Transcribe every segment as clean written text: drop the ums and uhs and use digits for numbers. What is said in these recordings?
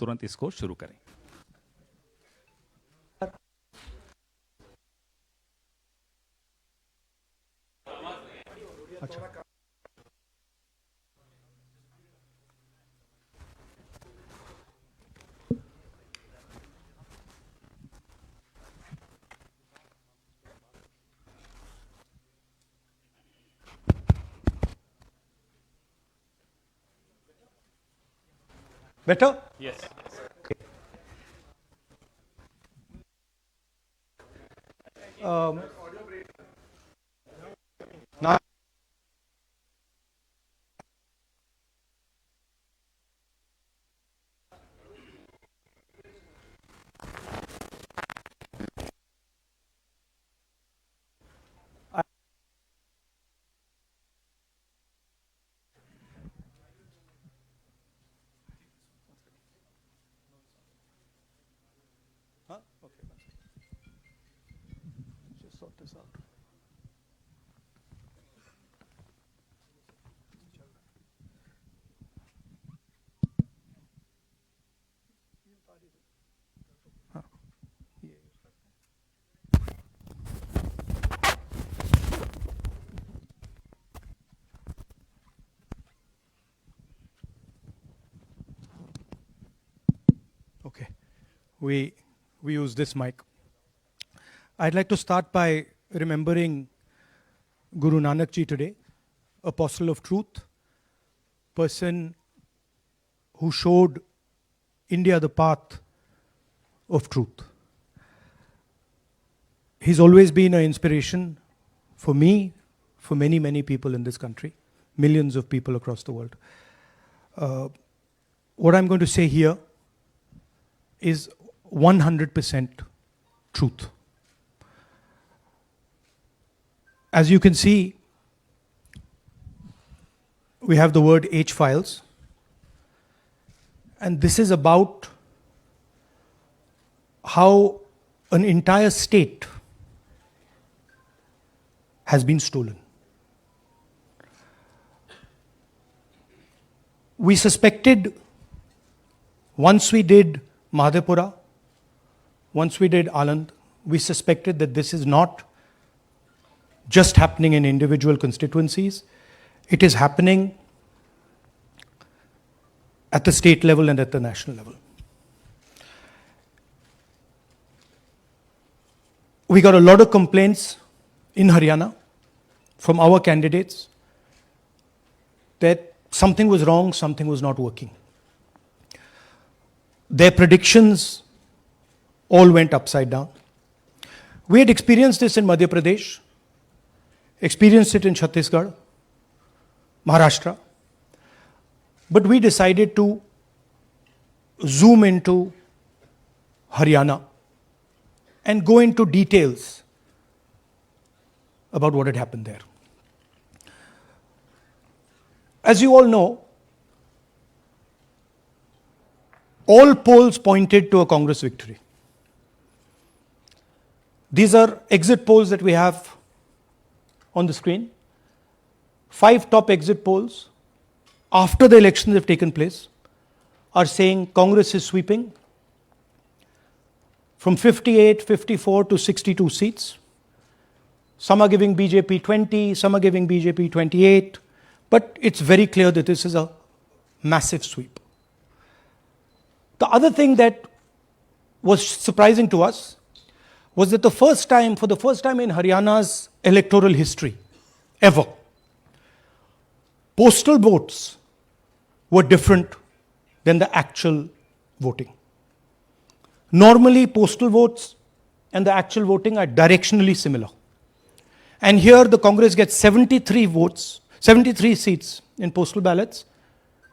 तुरंत इसको शुरू करें। अच्छा, better? Yes. Now, okay, just sort this out. Okay, we use this mic. I'd like to start by remembering Guru Nanak Ji today, apostle of truth, person who showed India the path of truth. He's always been an inspiration for me, for many, many people in this country, millions of people across the world. What I'm going to say here is 100% truth. As you can see, we have the word H files, and this is about how an entire state has been stolen. We suspected, once we did Madhepura, once we did Aland, we suspected that this is not just happening in individual constituencies, it is happening at the state level and at the national level. We got a lot of complaints in Haryana from our candidates that something was wrong, something was not working. Their predictions all went upside down. We had experienced this in Madhya Pradesh, experienced it in Chhattisgarh, Maharashtra, but we decided to zoom into Haryana and go into details about what had happened there. As you all know, all polls pointed to a Congress victory. These are exit polls that we have on the screen. 5 top exit polls after the elections have taken place are saying Congress is sweeping from 58, 54 to 62 seats. Some are giving BJP 20, some are giving BJP 28, but it's very clear that this is a massive sweep. The other thing that was surprising to us was that for the first time in Haryana's electoral history, ever, postal votes were different than the actual voting. Normally, postal votes and the actual voting are directionally similar. And here the Congress gets 73 votes, 73 seats in postal ballots,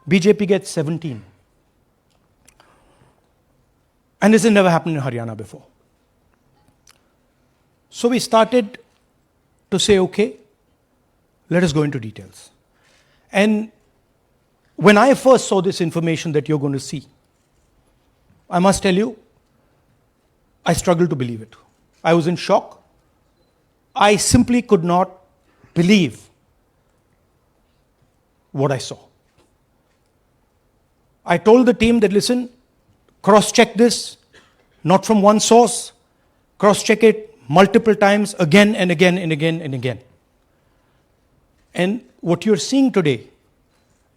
BJP gets 17. And this has never happened in Haryana before. So we started to say, okay, let us go into details. And when I first saw this information that you're going to see, I must tell you, I struggled to believe it. I was in shock. I simply could not believe what I saw. I told the team that, listen, cross-check this, not from one source, cross-check it multiple times, again and again and again and again. And what you're seeing today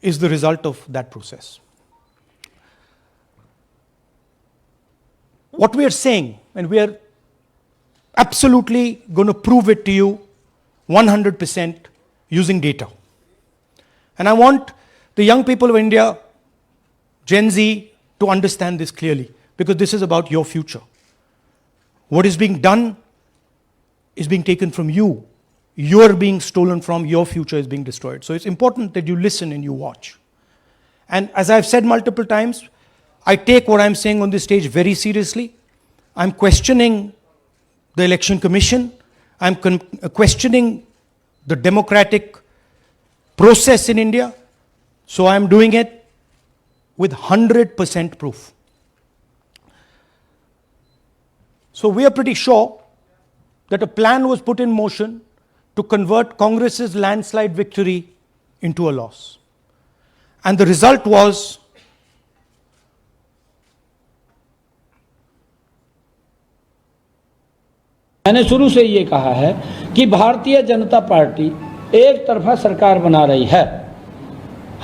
is the result of that process. What we are saying, and we are absolutely going to prove it to you 100% using data. And I want the young people of India, Gen Z, to understand this clearly, because this is about your future. What is being done is being taken from you. You're being stolen from, your future is being destroyed. So it's important that you listen and you watch. And as I've said multiple times, I take what I'm saying on this stage very seriously. I'm questioning the Election Commission. I'm questioning the democratic process in India. So I'm doing it with 100% proof. So we are pretty sure that a plan was put in motion to convert Congress's landslide victory into a loss. And the result was मैंने शुरू से ये कहा है कि Bharatiya Janata party एक तरफा सरकार बना रही है।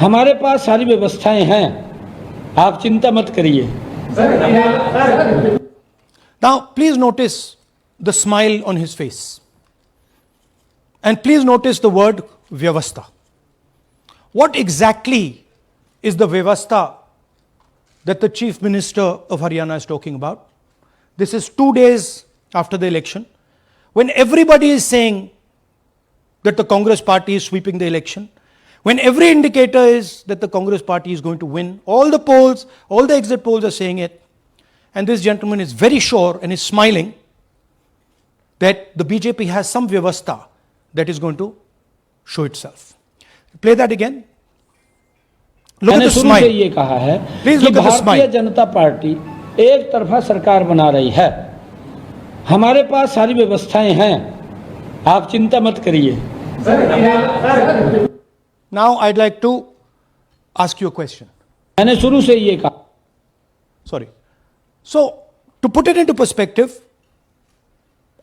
हमारे पास सारी व्यवस्थाएं हैं, आप चिंता मत करिए। Now, please notice the smile on his face. And please notice the word Vyavastha. What exactly is the Vyavastha that the Chief Minister of Haryana is talking about? This is 2 days after the election, when everybody is saying that the Congress party is sweeping the election, when every indicator is that the Congress party is going to win, all the polls, all the exit polls are saying it, and this gentleman is very sure and is smiling that the BJP has some Vyavastha that is going to show itself. Play that again. Look at the smile. मैंने शुरू से ये कहा है कि Bharatiya Janata party एक तरफा सरकार बना रही है। हमारे पास सारी व्यवस्थाएं हैं, आप चिंता मत करिए। Now I'd like to ask you a question. मैंने शुरू से ये कहा। Sorry. So, to put it into perspective,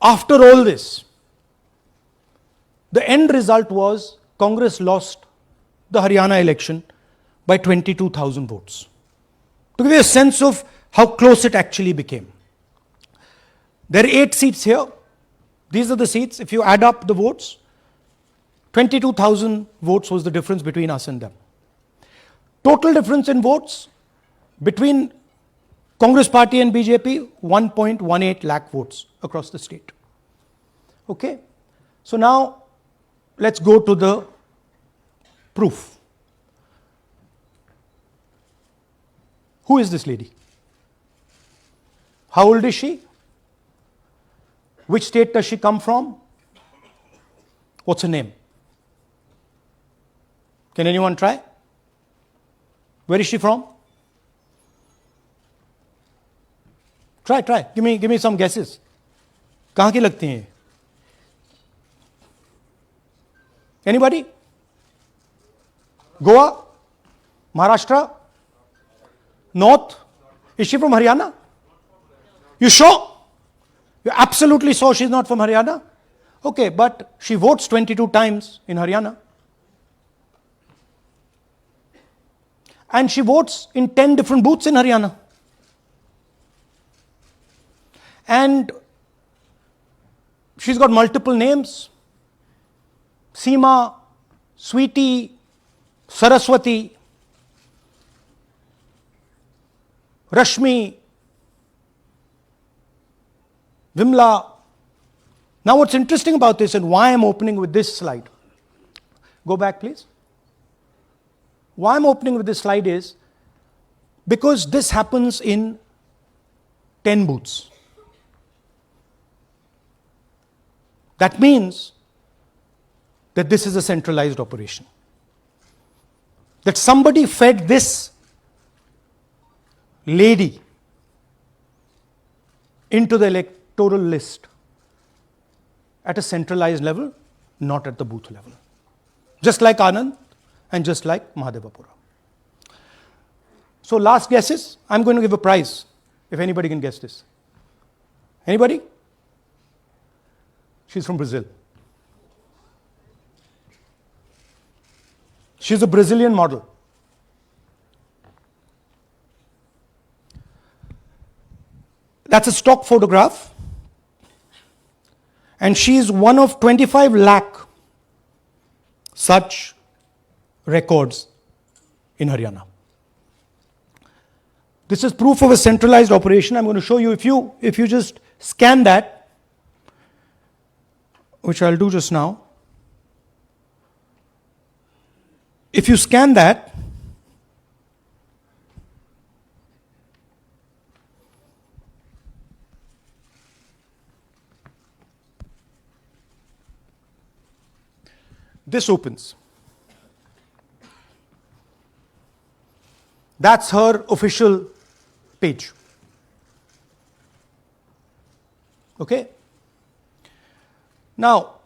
after all this, the end result was Congress lost the Haryana election by 22,000 votes. To give you a sense of how close it actually became. There are 8 seats here. These are the seats. If you add up the votes, 22,000 votes was the difference between us and them. Total difference in votes between Congress party and BJP, 1.18 lakh votes across the state. Okay? So now, let's go to the proof. Who is this lady? How old is she? Which state does she come from? What's her name? Can anyone try? Where is she from? Try. Give me some guesses. कहाँ की लगती हैं? Anybody? Goa? Maharashtra? North? Is she from Haryana? You sure? You're absolutely sure she's not from Haryana? Okay, but she votes 22 times in Haryana. And she votes in 10 different booths in Haryana. And she's got multiple names. Seema, Sweetie, Saraswati, Rashmi, Vimla. Now what's interesting about this and why I'm opening with this slide. Go back please. Why I'm opening with this slide is because this happens in 10 booths. That means that this is a centralized operation. That somebody fed this lady into the electoral list at a centralized level, not at the booth level. Just like Anand and just like Mahadevapura. So last guesses. I'm going to give a prize if anybody can guess this. Anybody? She's from Brazil. She's a Brazilian model. That's a stock photograph. And she is one of 25 lakh such records in Haryana. This is proof of a centralized operation. I'm going to show you, if you just scan that, which I'll do just now. If you scan that, this opens. That's her official page. Okay? Now,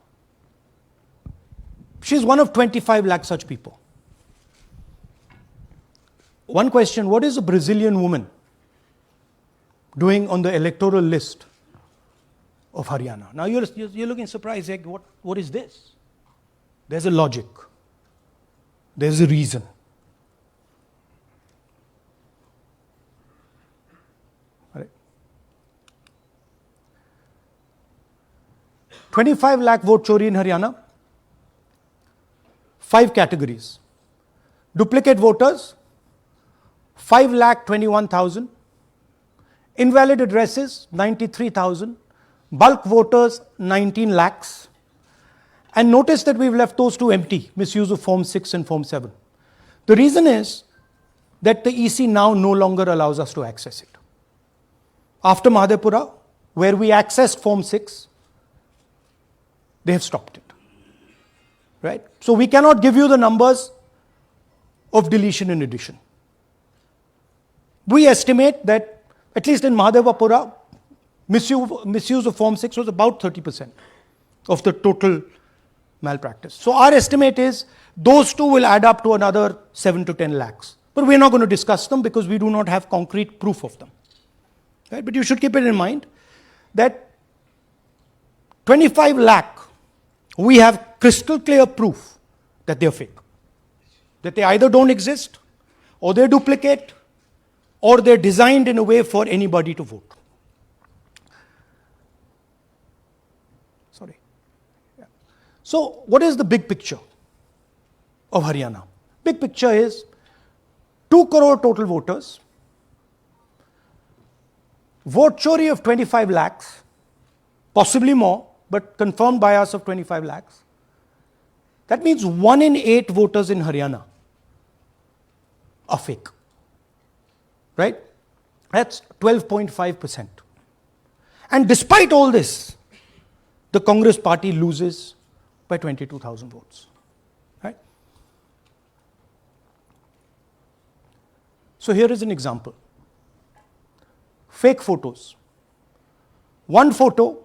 she's one of 25 lakh such people. One question, what is a Brazilian woman doing on the electoral list of Haryana? Now you're looking surprised, like, what is this? There's a logic. There's a reason. All right. 25 lakh vote chori in Haryana. 5 categories. Duplicate voters, 5,21,000. Invalid addresses, 93,000. Bulk voters, 19 lakhs. And notice that we've left those two empty, misuse of Form 6 and Form 7. The reason is that the EC now no longer allows us to access it. After Mahadevpura, where we accessed Form 6, they have stopped it. Right? So we cannot give you the numbers of deletion and addition. We estimate that, at least in Mahadevpura, misuse of Form 6 was about 30% of the total malpractice. So our estimate is those two will add up to another 7 to 10 lakhs. But we're not going to discuss them because we do not have concrete proof of them. Right? But you should keep it in mind that 25 lakh, we have crystal clear proof that they're fake. That they either don't exist, or they're duplicate, or they're designed in a way for anybody to vote. Sorry. Yeah. So what is the big picture of Haryana? Big picture is 2 crore total voters, vote chori of 25 lakhs, possibly more, but confirmed by us of 25 lakhs. That means 1 in 8 voters in Haryana are fake. Right? That's 12.5%. And despite all this, the Congress party loses by 22,000 votes. Right? So here is an example. Fake photos. 1 photo,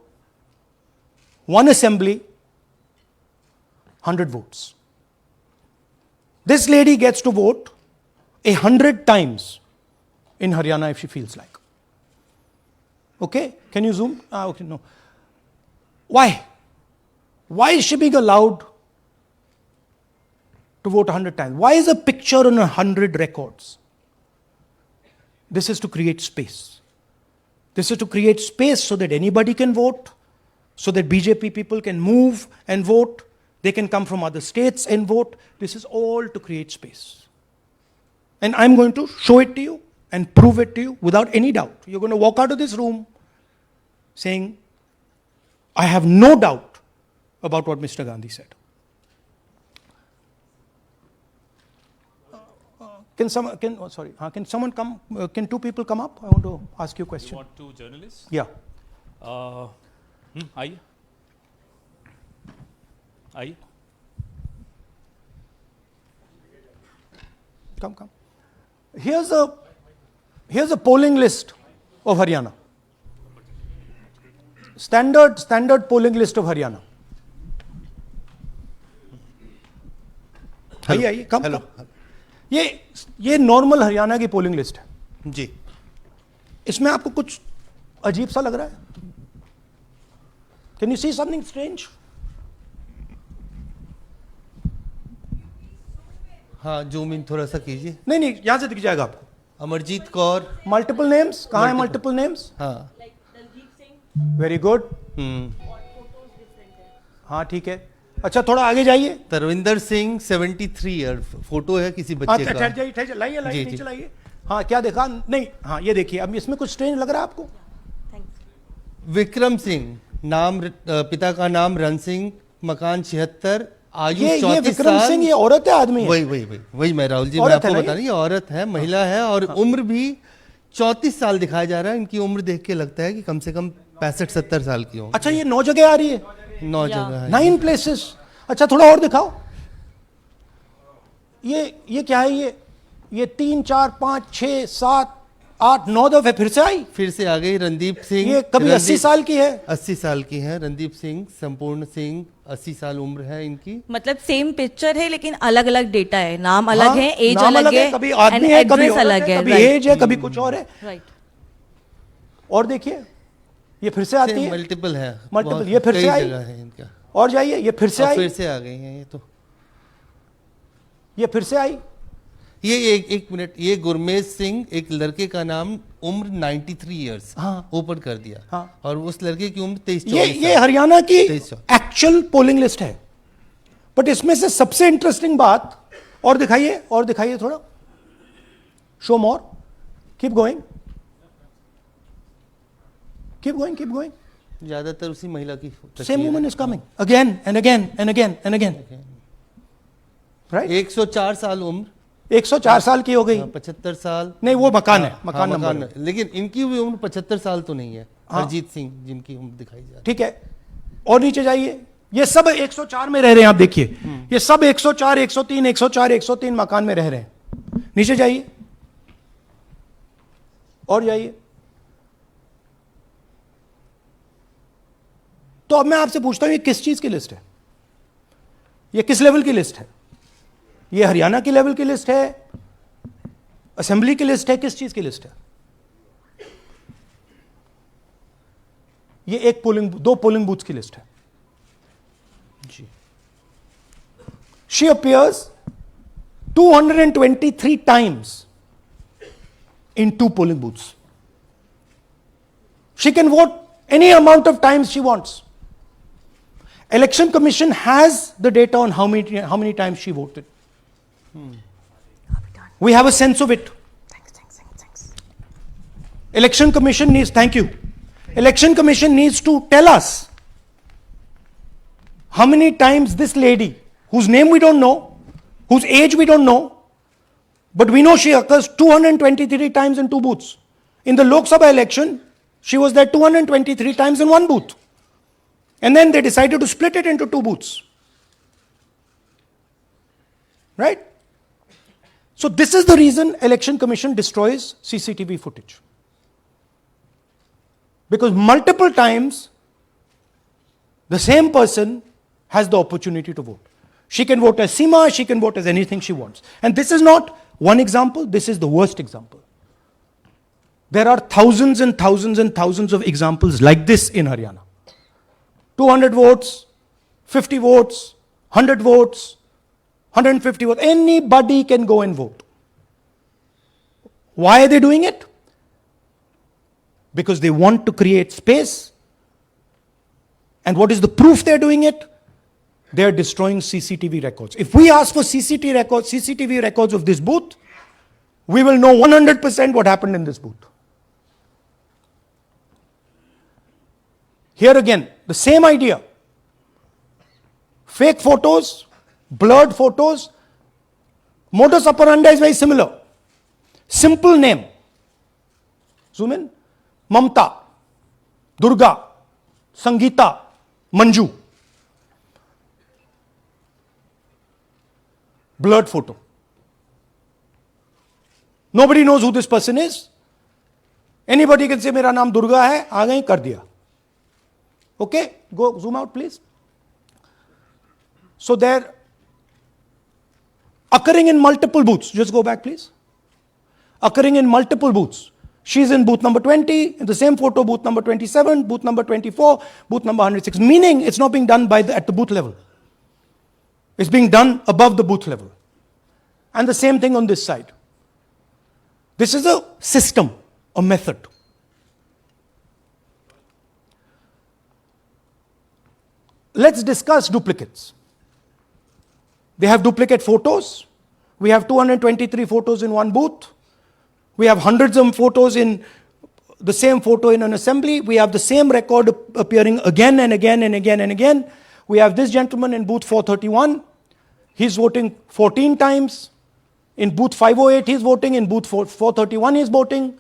1 assembly, 100 votes. This lady gets to vote 100 times in Haryana if she feels like. Okay? Can you zoom? Okay, no. Why? Why is she being allowed to vote 100 times? Why is a picture on 100 records? This is to create space. This is to create space so that anybody can vote, so that BJP people can move and vote. They can come from other states and vote. This is all to create space. And I'm going to show it to you and prove it to you without any doubt. You're going to walk out of this room saying, I have no doubt about what Mr. Gandhi said. Can someone come? Can 2 people come up? I want to ask you a question. You want 2 journalists? Yeah. Aye. Come. Here's a polling list of Haryana. Standard polling list of Haryana. Hello. Come. ये normal Haryana की polling list है जी। इसमें आपको कुछ अजीब सा लग रहा है? Can you see something strange? हाँ, जूम इन थोड़ा सा कीजिए। नहीं यहां से दिख जाएगा आपको। अमरजीत कौर। मल्टीपल नेम्स कहां है? मल्टीपल नेम्स, हाँ। Very good. हाँ ठीक है। अच्छा थोड़ा आगे जाइए। तरविंदर सिंह 73 ईयर, फोटो है किसी बच्चे का। ठहर जाइए, लाइए जी, नीचे जी। लाइए। हाँ क्या देखा? नहीं, हाँ ये देखिए, अब इसमें कुछ स्ट्रेंज लग रहा है आपको? विक्रम सिंह, नाम पिता का नाम रण सिंह, मकान 76, आयु ये 34 विक्रम साल। सिंह ये औरत है आदमी है? वही मैं राहुल जी, मैं औरत आपको है ना बता रही, औरत है, महिला है, और उम्र भी 34 साल दिखाया जा रहा है। इनकी उम्र देख के लगता है कि कम से कम 65-70 साल की हो। अच्छा ये 9 जगह आ रही है? 9 जगह है। 9 प्लेसेस। अच्छा थोड़ा और दिखाओ। ये क्या है? ये 3 4 5 6 7 8 9 दफे फिर से आई। फिर से आ गई रणदीप सिंह। ये कभी 80 साल की है? 80 साल की है रणदीप सिंह, संपूर्ण सिंह, 80 साल उम्र है इनकी। मतलब सेम पिक्चर है लेकिन अलग अलग डेटा है, नाम अलग हाँ, है, एज नाम अलग है, कभी आदमी है, कभी औरत अलग है, है, कभी right, एज है, कभी कुछ और है। राइट। और देखिए ये फिर से आती है। मल्टीपल है, मल्टीपल, ये फिर से कई आई। जगह है इनका। और जाइए, ये फिर से अब आई। फिर से आ गई हैं ये तो। ये फिर से आई। ये एक मिनट, ये गुरमेज सिंह, एक लड़के का नाम, उम्र 93 इयर्स, हाँ। ऊपर कर दिया। हाँ। और उस लड़के की उम्र 23 ये हरियाणा की 23। एक्चुअल पोलिंग लिस्ट है। बट इसमें से सबसे इंटरेस्टिंग बात, और दिखाइए थोड़ा, शो मोर, कीप गोइंग, ज्यादातर उसी महिला की same woman is coming again and again and again and again, right? 104 साल उम्र, 104 साल की हो गई। 75 साल। नहीं वो मकान है, हाँ, मकान नंबर मकान है। लेकिन इनकी भी उम्र 75 साल तो नहीं है। हाँ। हरजीत सिंह जिनकी उम्र दिखाई जा रही है। ठीक है। और नीचे जाइए, ये सब 104 में रह रहे हैं। आप देखिए ये सब 104 103 104 103 मकान में रह रहे हैं। नीचे जाइए और जाइए। तो अब मैं आपसे पूछता हूं, ये किस चीज की लिस्ट है? ये किस लेवल की लिस्ट है? ये हरियाणा की लेवल की लिस्ट है, असेंबली की लिस्ट है, किस चीज की लिस्ट है? ये दो पोलिंग बूथ्स की लिस्ट है जी। She appears 223 times in 2 polling booths. She can vote any amount of times she wants. Election Commission has the data on how many times she voted. We have a sense of it. Thanks. Election Commission needs, thank you. Election Commission needs to tell us how many times this lady, whose name we don't know, whose age we don't know, but we know she occurs 223 times in 2 booths. In the Lok Sabha election, she was there 223 times in 1 booth. And then they decided to split it into 2 booths. Right? So this is the reason Election Commission destroys CCTV footage. Because multiple times, the same person has the opportunity to vote. She can vote as Seema, she can vote as anything she wants. And this is not one example, this is the worst example. There are thousands and thousands and thousands of examples like this in Haryana. 200 votes, 50 votes, 100 votes, 150 votes. Anybody can go and vote. Why are they doing it? Because they want to create space. And what is the proof they're doing it? They are destroying CCTV records. If we ask for CCTV records of this booth, we will know 100% what happened in this booth. Here again, the same idea. Fake photos, blurred photos. Modus operandi is very similar. Simple name. Zoom in. Mamta, Durga, Sangeeta, Manju. Blurred photo. Nobody knows who this person is. Anybody can say, मेरा नाम दुर्गा है, आ गई, कर दिया. Okay, go zoom out please. So there, occurring in multiple booths. Just go back, please. Occurring in multiple booths. She's in booth number 20, in the same photo, booth number 27, booth number 24, booth number 106. Meaning, it's not being done at the booth level. It's being done above the booth level. And the same thing on this side. This is a system, a method. Let's discuss duplicates. They have duplicate photos. We have 223 photos in one booth. We have hundreds of photos in the same photo in an assembly. We have the same record appearing again and again and again and again. We have this gentleman in booth 431. He's voting 14 times. In booth 508, he's voting. In booth 431, he's voting.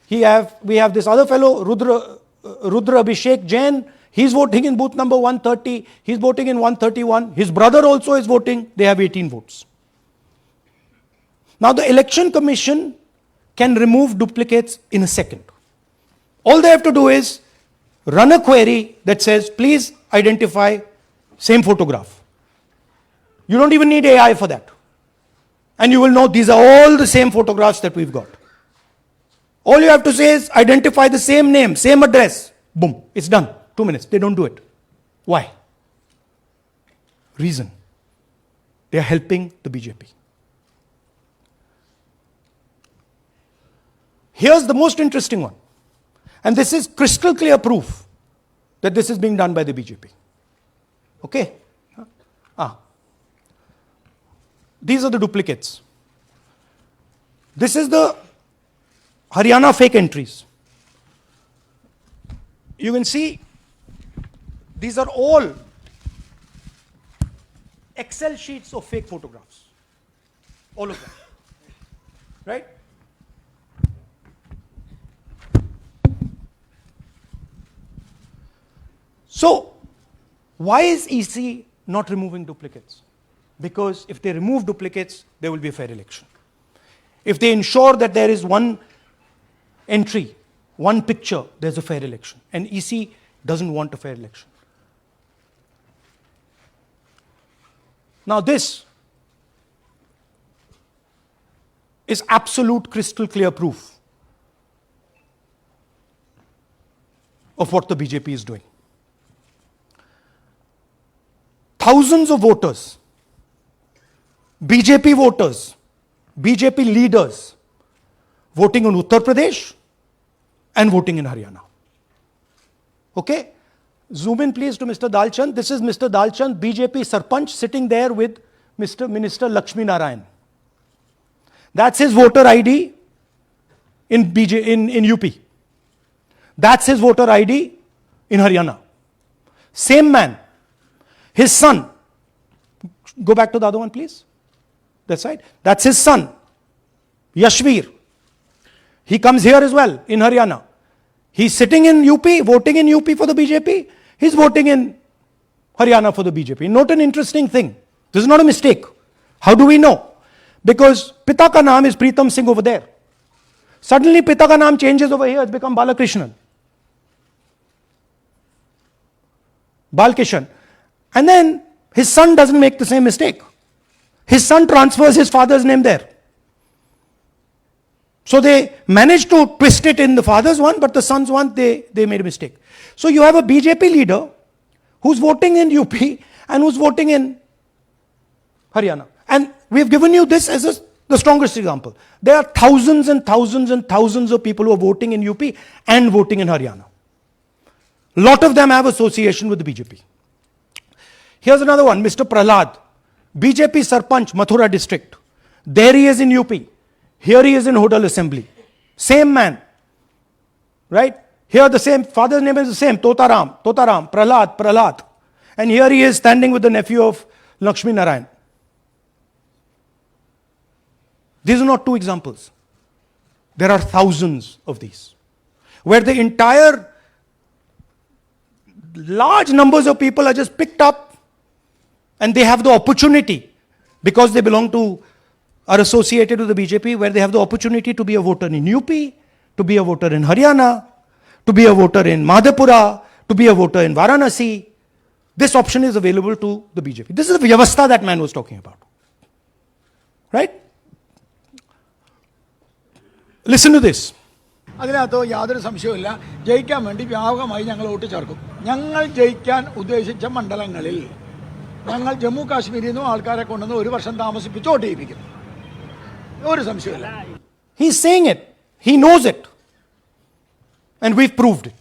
We have this other fellow, Rudra Abhishek Jain. He's voting in booth number 130. He's voting in 131. His brother also is voting. They have 18 votes. Now the Election Commission can remove duplicates in a second. All they have to do is run a query that says, please identify same photograph. You don't even need AI for that. And you will know these are all the same photographs that we've got. All you have to say is identify the same name, same address. Boom, it's done. 2 minutes. They don't do it. Why? Reason. They are helping the BJP. Here's the most interesting one. And this is crystal clear proof that this is being done by the BJP. Okay? These are the duplicates. This is the Haryana fake entries. You can see these are all Excel sheets of fake photographs. All of them. Right? So, why is EC not removing duplicates? Because if they remove duplicates, there will be a fair election. If they ensure that there is one entry, one picture, there's a fair election. And EC doesn't want a fair election. Now this is absolute crystal clear proof of what the BJP is doing. Thousands of voters, BJP voters, BJP leaders voting in Uttar Pradesh and voting in Haryana. Okay? Zoom in please to Mr. Dalchand. This is Mr. Dalchand, BJP Sarpanch, sitting there with Mr. Minister Lakshmi Narayan. That's his voter ID in UP. That's his voter ID in Haryana. Same man. His son. Go back to the other one, please. That's right. That's his son, Yashveer. He comes here as well in Haryana. He's sitting in UP, voting in UP for the BJP. He's voting in Haryana for the BJP. Note an interesting thing. This is not a mistake. How do we know? Because Pita ka naam is Pritam Singh over there. Suddenly Pita ka naam changes over here. It's become Balakrishnan. Balkishan. And then his son doesn't make the same mistake. His son transfers his father's name there. So they managed to twist it in the father's one, but the son's one, they made a mistake. So you have a BJP leader who's voting in UP and who's voting in Haryana. And we've given you this as the strongest example. There are thousands and thousands and thousands of people who are voting in UP and voting in Haryana. A lot of them have association with the BJP. Here's another one, Mr. Prahlad, BJP Sarpanch, Mathura district. There he is in UP. Here he is in Hodal Assembly. Same man. Right? Here the same, father's name is the same, Totaram, Prahlad. And here he is standing with the nephew of Lakshmi Narayan. These are not two examples. There are thousands of these. Where the entire large numbers of people are just picked up and they have the opportunity, because they belong to, are associated with the BJP, where they have the opportunity to be a voter in UP, to be a voter in Haryana, to be a voter in Madhepura, to be a voter in Varanasi. This option is available to the BJP. This is the Vyavastha that man was talking about. Right? Listen to this. അതിനകത്ത് യാതൊരു സംശയവുമില്ല. ജയിക്കാൻ വേണ്ടി വ്യാപകമായി ഞങ്ങൾ vote ചേർക്കും. ഞങ്ങൾ ജയിക്കാൻ ഉദ്ദേശിച്ച മണ്ഡലങ്ങളിൽ ഞങ്ങൾ ജമ്മു കാശ്മീരിൽ നിന്നും ആൾക്കാരെ കൊണ്ടുവന്ന് ഒരു വർഷം താമസിപ്പിച്ച് വോട്ട് ചെയ്യിപ്പിക്കും. ഒരു സംശയമില്ല. He's saying it. He knows it. And we've proved it.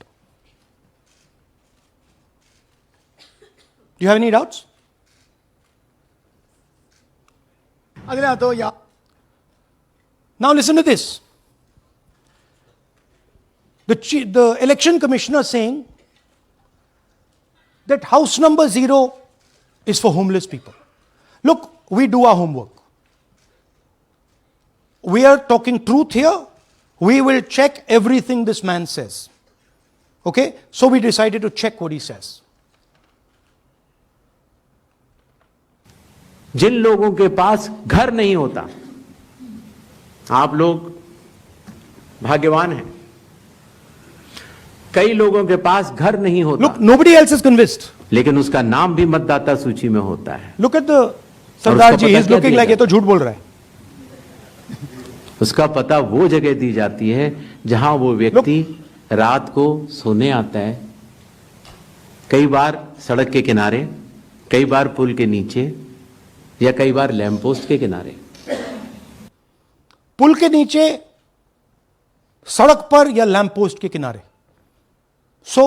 Do you have any doubts? അതിനകത്ത് Now listen to this. The election commissioner saying that house number 0 is for homeless people. Look, we do our homework. We are talking truth here. We will check everything this man says. Okay? So we decided to check what he says. जिन लोगों के पास घर नहीं होता, आप लोग भाग्यवान हैं. कई लोगों के पास घर नहीं होता. Look, nobody else is convinced. लेकिन उसका नाम भी मतदाता सूची में होता है. Look at the Sardar ji. He's looking like ये तो झूठ बोल रहा है. उसका पता वो जगह दी जाती है जहां वो व्यक्ति रात को सोने आता है. कई बार सड़क के किनारे, कई बार पुल के नीचे, या कई बार लैंप पोस्ट के किनारे. पुल के नीचे, सड़क पर या लैंप पोस्ट के किनारे. So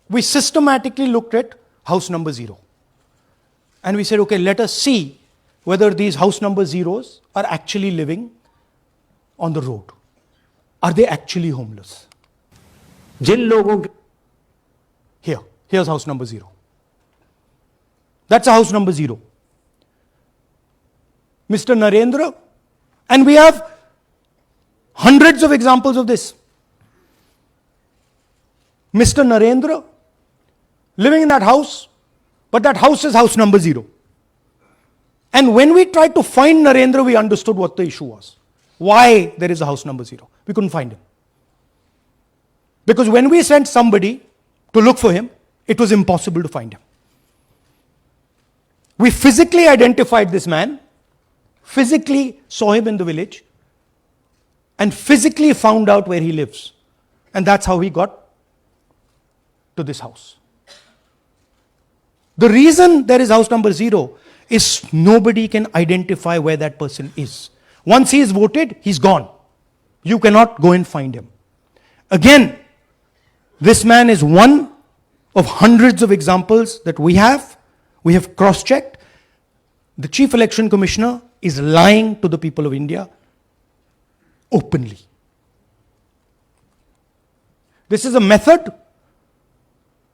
we systematically looked at house number 0. And we said, okay, let us see whether these house number 0s are actually living on the road. Are they actually homeless? जिन लोगों के Here's house number 0. That's a house number 0. Mr. Narendra, and we have hundreds of examples of this. Mr. Narendra living in that house, but that house is house number 0. And when we tried to find Narendra, we understood what the issue was. Why there is a house number 0. We couldn't find him. Because when we sent somebody to look for him, it was impossible to find him. We physically identified this man, physically saw him in the village, and physically found out where he lives. And that's how we got to this house. The reason there is house number 0 is nobody can identify where that person is. Once he is voted, he's gone. You cannot go and find him. Again, this man is one of hundreds of examples that we have. We have cross-checked. The Chief Election Commissioner is lying to the people of India openly. This is a method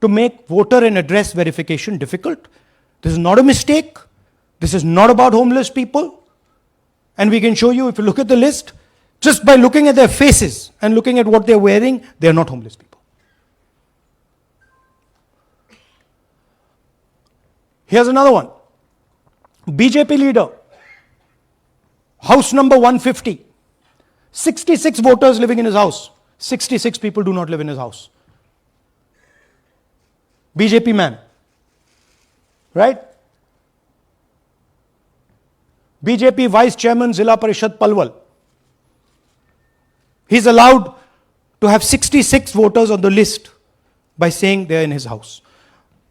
to make voter and address verification difficult. This is not a mistake. This is not about homeless people. And we can show you, if you look at the list, just by looking at their faces and looking at what they're wearing, they're not homeless people. Here's another one. BJP leader, house number 150. 66 voters living in his house. 66 people do not live in his house. BJP man. Right? BJP Vice Chairman Zilla Parishad Palwal. He's allowed to have 66 voters on the list by saying they're in his house.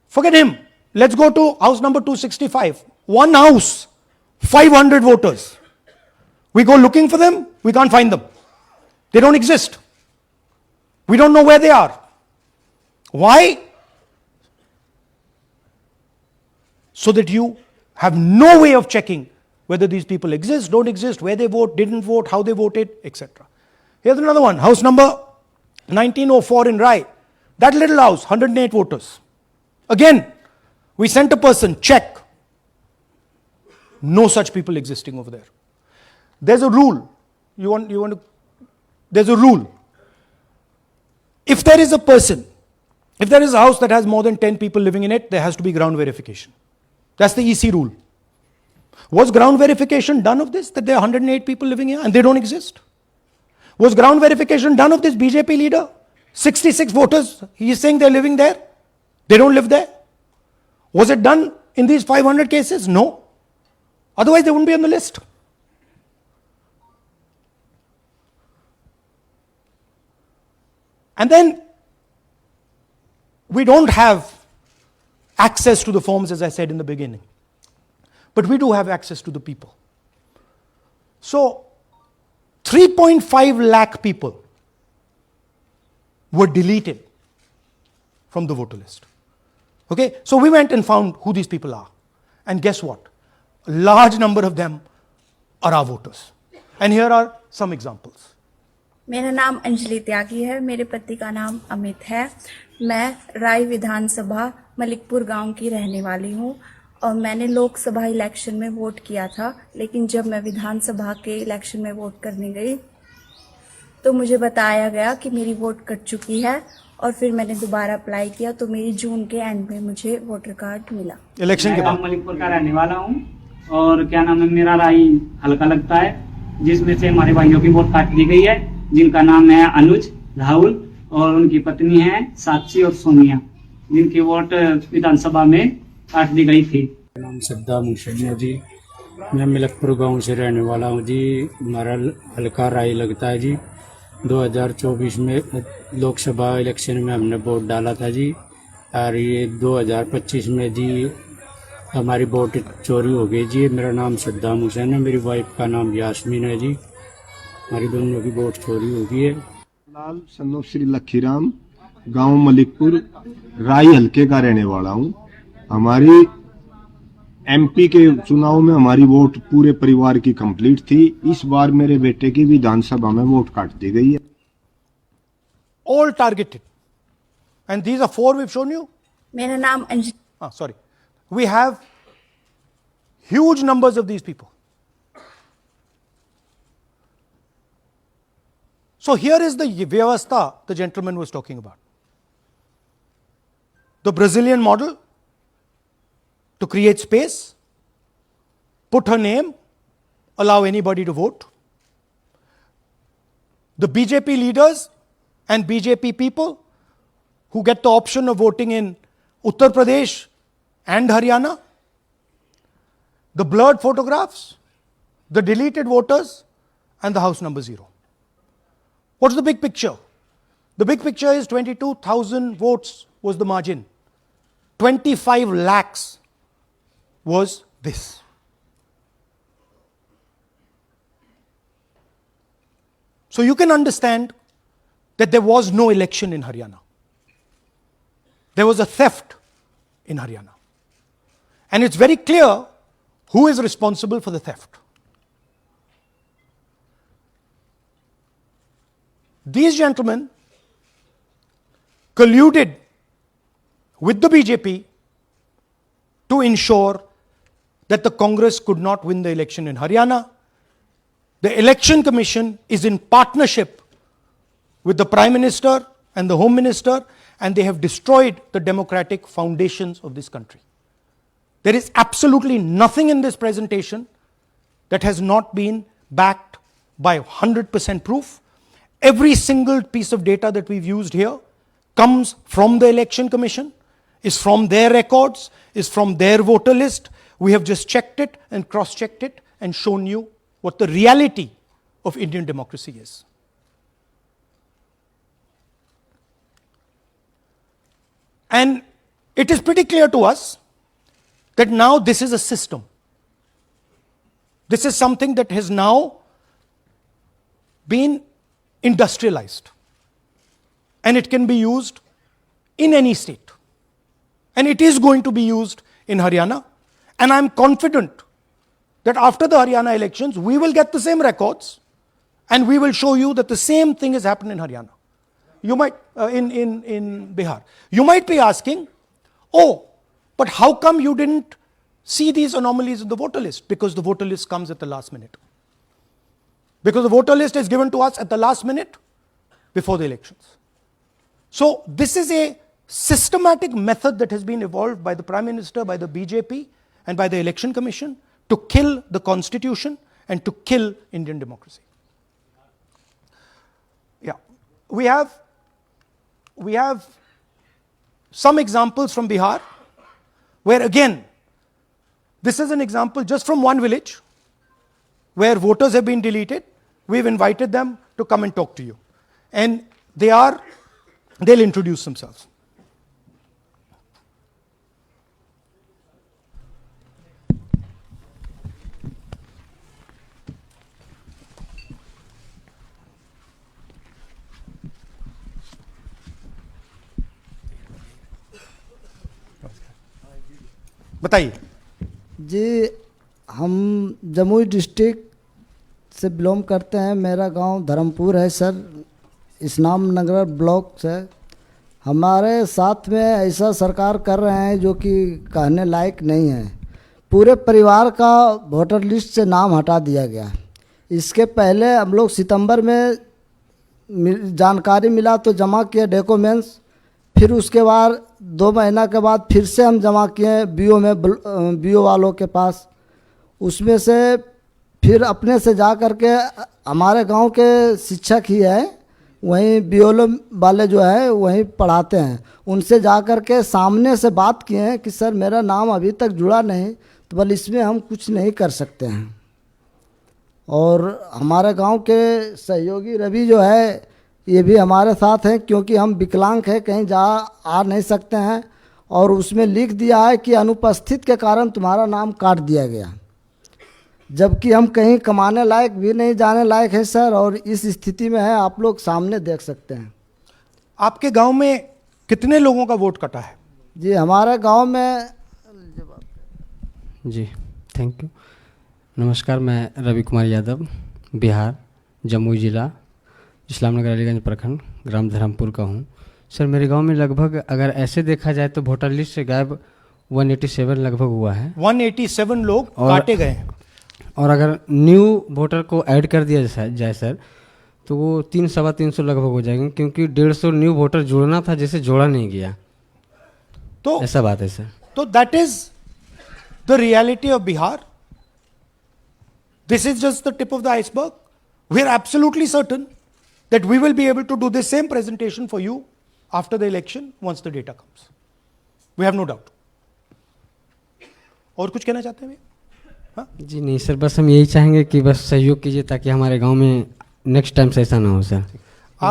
Forget him. Let's go to house number 265. One house, 500 voters. We go looking for them, we can't find them. They don't exist. We don't know where they are. Why? So that you have no way of checking whether these people exist, don't exist, where they vote, didn't vote, how they voted, etc. Here's another one, house number 1904 in Rai. That little house, 108 voters. Again, we sent a person, check. No such people existing over there. There's a rule. There's a rule. If there is a person, if there is a house that has more than 10 people living in it, there has to be ground verification. That's the EC rule. Was ground verification done of this, that there are 108 people living here and they don't exist? Was ground verification done of this BJP leader? 66 voters, he is saying they're living there. They don't live there. Was it done in these 500 cases? No. Otherwise they wouldn't be on the list. And then we don't have access to the forms, as I said in the beginning. But we do have access to the people. So 3.5 lakh people were deleted from the voter list. Okay, so we went and found who these people are. And guess what? A large number of them are our voters. And here are some examples. मेरा नाम अंजलि त्यागी है, मेरे पति का नाम अमित है। मैं राय विधानसभा मलिकपुर गांव की रहने वाली हूं और मैंने लोकसभा इलेक्शन में वोट किया था, लेकिन जब मैं विधानसभा के इलेक्शन में वोट करने गई तो मुझे बताया गया कि मेरी वोट कट चुकी है और फिर मैंने दोबारा अप्लाई किया तो मेरी जून के एंड में मुझे वोटर कार्ड मिला। इलेक्शन के बाद मलिकपुर का रहने वाला हूँ और क्या नाम है, मेरा राय हल्का लगता है, जिसमें से हमारे भाइयों की वोट काट दी गई है, जिनका नाम है अनुज, राहुल और उनकी पत्नी है साक्षी और सोनिया, जिनकी वोट विधानसभा में काट दी गई थी। नाम सद्दाम हुसैन है जी, मैं मलिकपुर गांव से रहने वाला हूं जी। हमारा हल्का राय लगता है जी। 2024 में लोकसभा इलेक्शन में हमने वोट डाला था जी, और ये 2025 में जी हमारी वोट चोरी हो गई जी। मेरा नाम सद्दाम हुसैन है, मेरी वाइफ का नाम यास्मीन है जी। हमारी दोनों की वोट चोरी हो गई है। लाल सन्नो श्री लखीराम, गांव मलिकपुर, राई हल्के का रहने वाला हूं। हमारी एमपी के चुनाव में हमारी वोट पूरे परिवार की कंप्लीट थी। इस बार मेरे बेटे की विधानसभा में वोट काट दी गई है। all targeted. And these are 4 we've shown you. मेरा नाम Anjali. Sorry. We have huge numbers of these people. So here is the vyavastha the gentleman was talking about. The Brazilian model to create space, put her name, allow anybody to vote. The BJP leaders and BJP people who get the option of voting in Uttar Pradesh and Haryana, the blurred photographs, the deleted voters, and the house number 0. What's the big picture? The big picture is 22,000 votes was the margin. 25 lakhs was this. So you can understand that there was no election in Haryana. There was a theft in Haryana. And it's very clear who is responsible for the theft. These gentlemen colluded with the BJP to ensure that the Congress could not win the election in Haryana. The Election Commission is in partnership with the Prime Minister and the Home Minister, and they have destroyed the democratic foundations of this country. There is absolutely nothing in this presentation that has not been backed by 100% proof. Every single piece of data that we've used here comes from the Election Commission, is from their records, is from their voter list. We have just checked it and cross-checked it and shown you what the reality of Indian democracy is. And it is pretty clear to us that now this is a system. This is something that has now been industrialized. And it can be used in any state. And it is going to be used in Haryana. And I'm confident that after the Haryana elections, we will get the same records and we will show you that the same thing has happened in Haryana. You might, in Bihar. You might be asking, oh, but how come you didn't see these anomalies in the voter list? Because the voter list comes at the last minute. Because the voter list is given to us at the last minute before the elections. So this is a systematic method that has been evolved by the Prime Minister, by the BJP, and by the Election Commission to kill the Constitution and to kill Indian democracy. Yeah, we have some examples from Bihar where again, this is an example just from one village where voters have been deleted. We've invited them to come and talk to you. And they are They'll introduce themselves. बताइए जी। हम Jamui district से belong करते हैं। मेरा गांव धर्मपुर है sir, इस्लाम नगर block से। हमारे साथ में ऐसा सरकार कर रहे हैं जो कि कहने लायक नहीं है। पूरे परिवार का वोटर लिस्ट से नाम हटा दिया गया। इसके पहले हम लोग सितंबर में जानकारी मिला तो जमा किए डॉक्यूमेंट्स, फिर उसके बाद 2 महीना के बाद फिर से हम जमा किए बीओ में, बीओ वालों के पास। उसमें से फिर अपने से जा कर के हमारे गांव के शिक्षक ही है, वहीं बीओ वाले जो है वहीं पढ़ाते हैं, उनसे जा कर के सामने से बात किए हैं कि सर मेरा नाम अभी तक जुड़ा नहीं, तो बोले इसमें हम कुछ नहीं कर सकते हैं। और हमारे गांव के सहयोगी रवि जो है ये भी हमारे साथ हैं, क्योंकि हम विकलांग हैं, कहीं जा आ नहीं सकते हैं। और उसमें लिख दिया है कि अनुपस्थित के कारण तुम्हारा नाम काट दिया गया, जबकि हम कहीं कमाने लायक भी नहीं जाने लायक है सर। और इस स्थिति में है, आप लोग सामने देख सकते हैं। आपके गांव में कितने लोगों का वोट कटा है? जी हमारे गांव में जी थैंक यू। नमस्कार, मैं रवि कुमार यादव, बिहार, जमुई जिला, इस्लामनगर अलीगंज प्रखंड, ग्राम धर्मपुर का हूँ। सर मेरे गांव में लगभग अगर ऐसे देखा जाए तो वोटर लिस्ट से गायब 187 लगभग हुआ है। 187 लोग काटे गए हैं। और अगर न्यू वोटर को ऐड कर दिया जाए सर तो वो 300-325 लगभग हो जाएंगे, क्योंकि 150 न्यू वोटर जोड़ना था जिसे जोड़ा नहीं गया। तो ऐसा बात है सर। तो that is the reality of Bihar. This is just the tip of the iceberg. We are absolutely certain that we will be able to do the same presentation for you after the election once the data comes. We have no doubt. और कुछ कहना चाहते हैं भैया? हाँ? जी नहीं sir, बस हम यही चाहेंगे कि बस सहयोग कीजिए ताकि हमारे गांव में नेक्स्ट टाइम से ऐसा ना हो सर।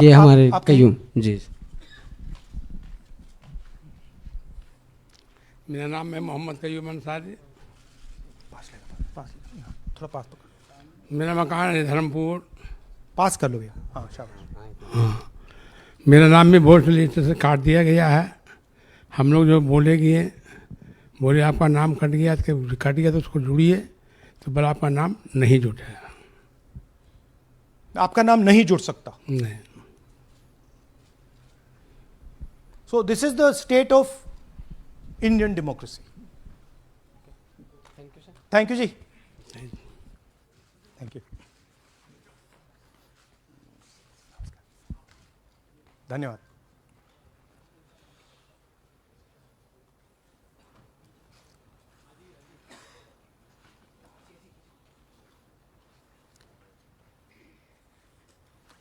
ये हमारे कयूम जी। मेरा नाम है मोहम्मद कयूम अंसारी। थोड़ा पास तो मेरा मकान है धर्मपुर। पास कर लो भैया। हाँ शाबाश। हाँ, मेरा नाम भी वोट लिस्ट से काट दिया गया है। हम लोग जो बोले आपका नाम कट गया तो उसको जुड़िए, तो बोला आपका नाम नहीं जुटेगा। आपका नाम नहीं जुड़ सकता? नहीं। So this is the state of Indian democracy. Thank you जी। Thank you. धन्यवाद।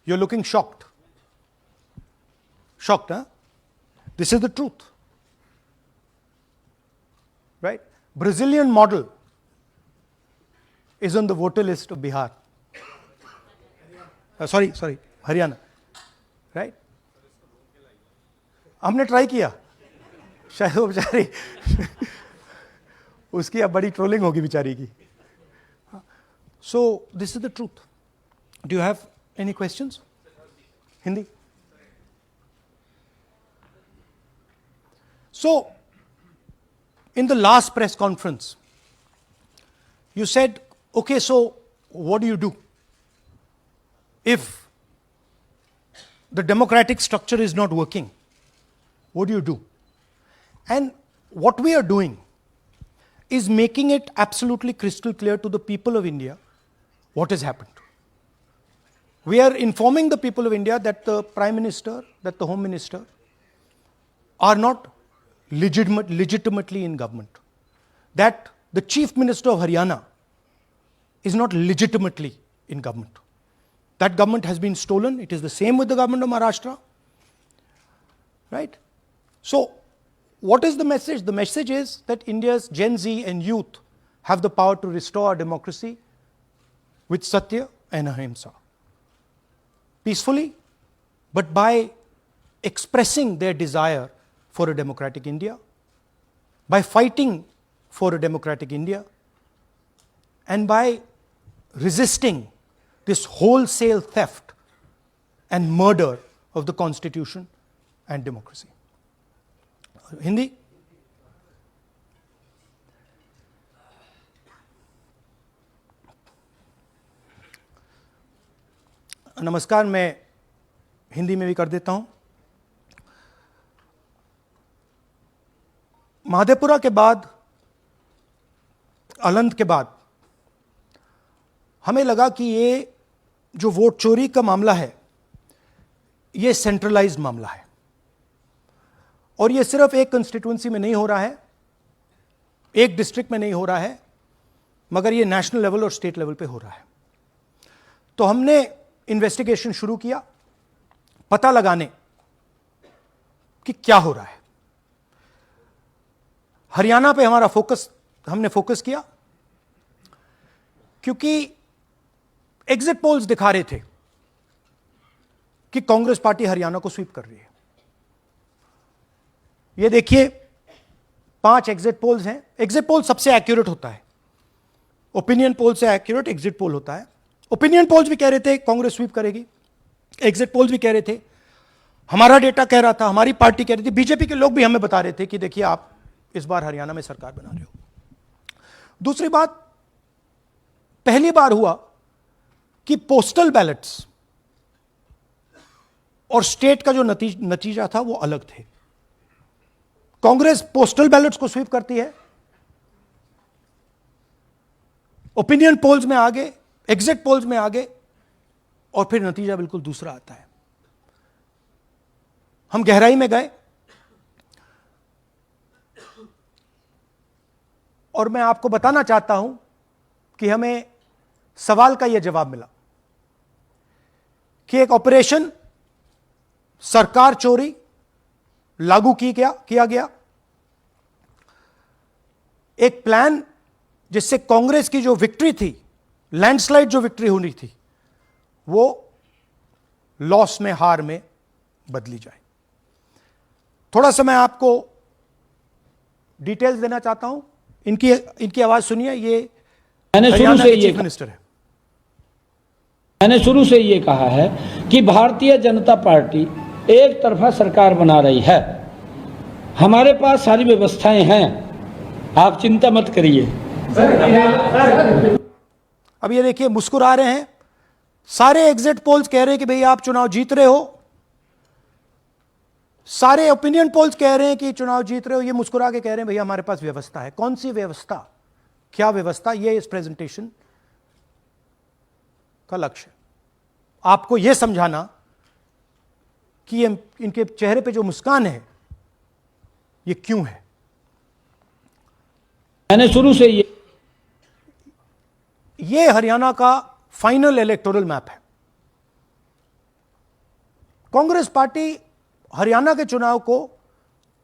You're looking shocked. Shocked, huh? This is the truth. Right? Brazilian model is on the voter list of Bihar. Sorry, Haryana. Right? हमने try किया, शायद वो बेचारी उसकी अब बड़ी ट्रोलिंग होगी बेचारी की। सो this is the truth. Do you have any questions? Hindi? So in the last press conference you said, okay, so what do you do if the democratic structure is not working? What do you do? And what we are doing is making it absolutely crystal clear to the people of India what has happened. We are informing the people of India that the Prime Minister, that the Home Minister are not legitimately in government. That the Chief Minister of Haryana is not legitimately in government. That government has been stolen. It is the same with the government of Maharashtra. Right? So, what is the message? The message is that India's Gen Z and youth have the power to restore our democracy with Satya and Ahimsa. Peacefully, but by expressing their desire for a democratic India, by fighting for a democratic India, and by resisting this wholesale theft and murder of the Constitution and democracy. Hindi? नमस्कार, मैं हिंदी में भी कर देता हूं। महादेपुरा के बाद, अलंद के बाद हमें लगा कि ये जो वोट चोरी का मामला है, ये सेंट्रलाइज्ड मामला है और ये सिर्फ एक कंस्टिट्यूंसी में नहीं हो रहा है, एक डिस्ट्रिक्ट में नहीं हो रहा है, मगर ये नेशनल लेवल और स्टेट लेवल पे हो रहा है। तो हमने इन्वेस्टिगेशन शुरू किया, पता लगाने कि क्या हो रहा है। हरियाणा पे हमने फोकस किया क्योंकि एग्जिट पोल्स दिखा रहे थे कि कांग्रेस पार्टी हरियाणा को स्वीप कर रही है। ये देखिए 5 एग्जिट पोल्स हैं। एग्जिट पोल सबसे एक्यूरेट होता है, ओपिनियन पोल से एक्यूरेट एग्जिट पोल होता है। ओपिनियन पोल्स भी कह रहे थे कांग्रेस स्वीप करेगी, एग्जिट पोल्स भी कह रहे थे, हमारा डेटा कह रहा था, हमारी पार्टी कह रही थी, बीजेपी के लोग भी हमें बता रहे थे कि देखिए आप इस बार हरियाणा में सरकार बना रहे हो। दूसरी बात, पहली बार हुआ कि पोस्टल बैलेट्स और स्टेट का जो नतीजा था वो अलग थे। कांग्रेस पोस्टल बैलेट्स को स्वीप करती है, ओपिनियन पोल्स में आगे, एग्जिट पोल्स में आगे, और फिर नतीजा बिल्कुल दूसरा आता है। हम गहराई में गए और मैं आपको बताना चाहता हूं कि हमें सवाल का यह जवाब मिला कि एक ऑपरेशन सरकार चोरी लागू किया गया, एक प्लान जिससे कांग्रेस की जो विक्ट्री थी, लैंडस्लाइड जो विक्ट्री होनी थी, वो लॉस में, हार में बदली जाए। थोड़ा सा मैं आपको डिटेल्स देना चाहता हूं। इनकी आवाज सुनिए। ये मैंने शुरू से ये चीफ मिनिस्टर है। मैंने शुरू से ये कहा है कि भारतीय जनता पार्टी एक तरफा सरकार बना रही है। हमारे पास सारी व्यवस्थाएं हैं, आप चिंता मत करिए। अब ये देखिए, मुस्कुरा रहे हैं। सारे एग्जिट पोल्स कह रहे हैं कि भाई आप चुनाव जीत रहे हो, सारे ओपिनियन पोल्स कह रहे हैं कि चुनाव जीत रहे हो। ये मुस्कुरा के कह रहे हैं भैया हमारे पास व्यवस्था है। कौन सी व्यवस्था, क्या व्यवस्था, ये इस प्रेजेंटेशन का लक्ष्य है। आपको यह समझाना कि ये इनके चेहरे पे जो मुस्कान है ये क्यों है। मैंने शुरू से ये हरियाणा का फाइनल इलेक्टोरल मैप है। कांग्रेस पार्टी हरियाणा के चुनाव को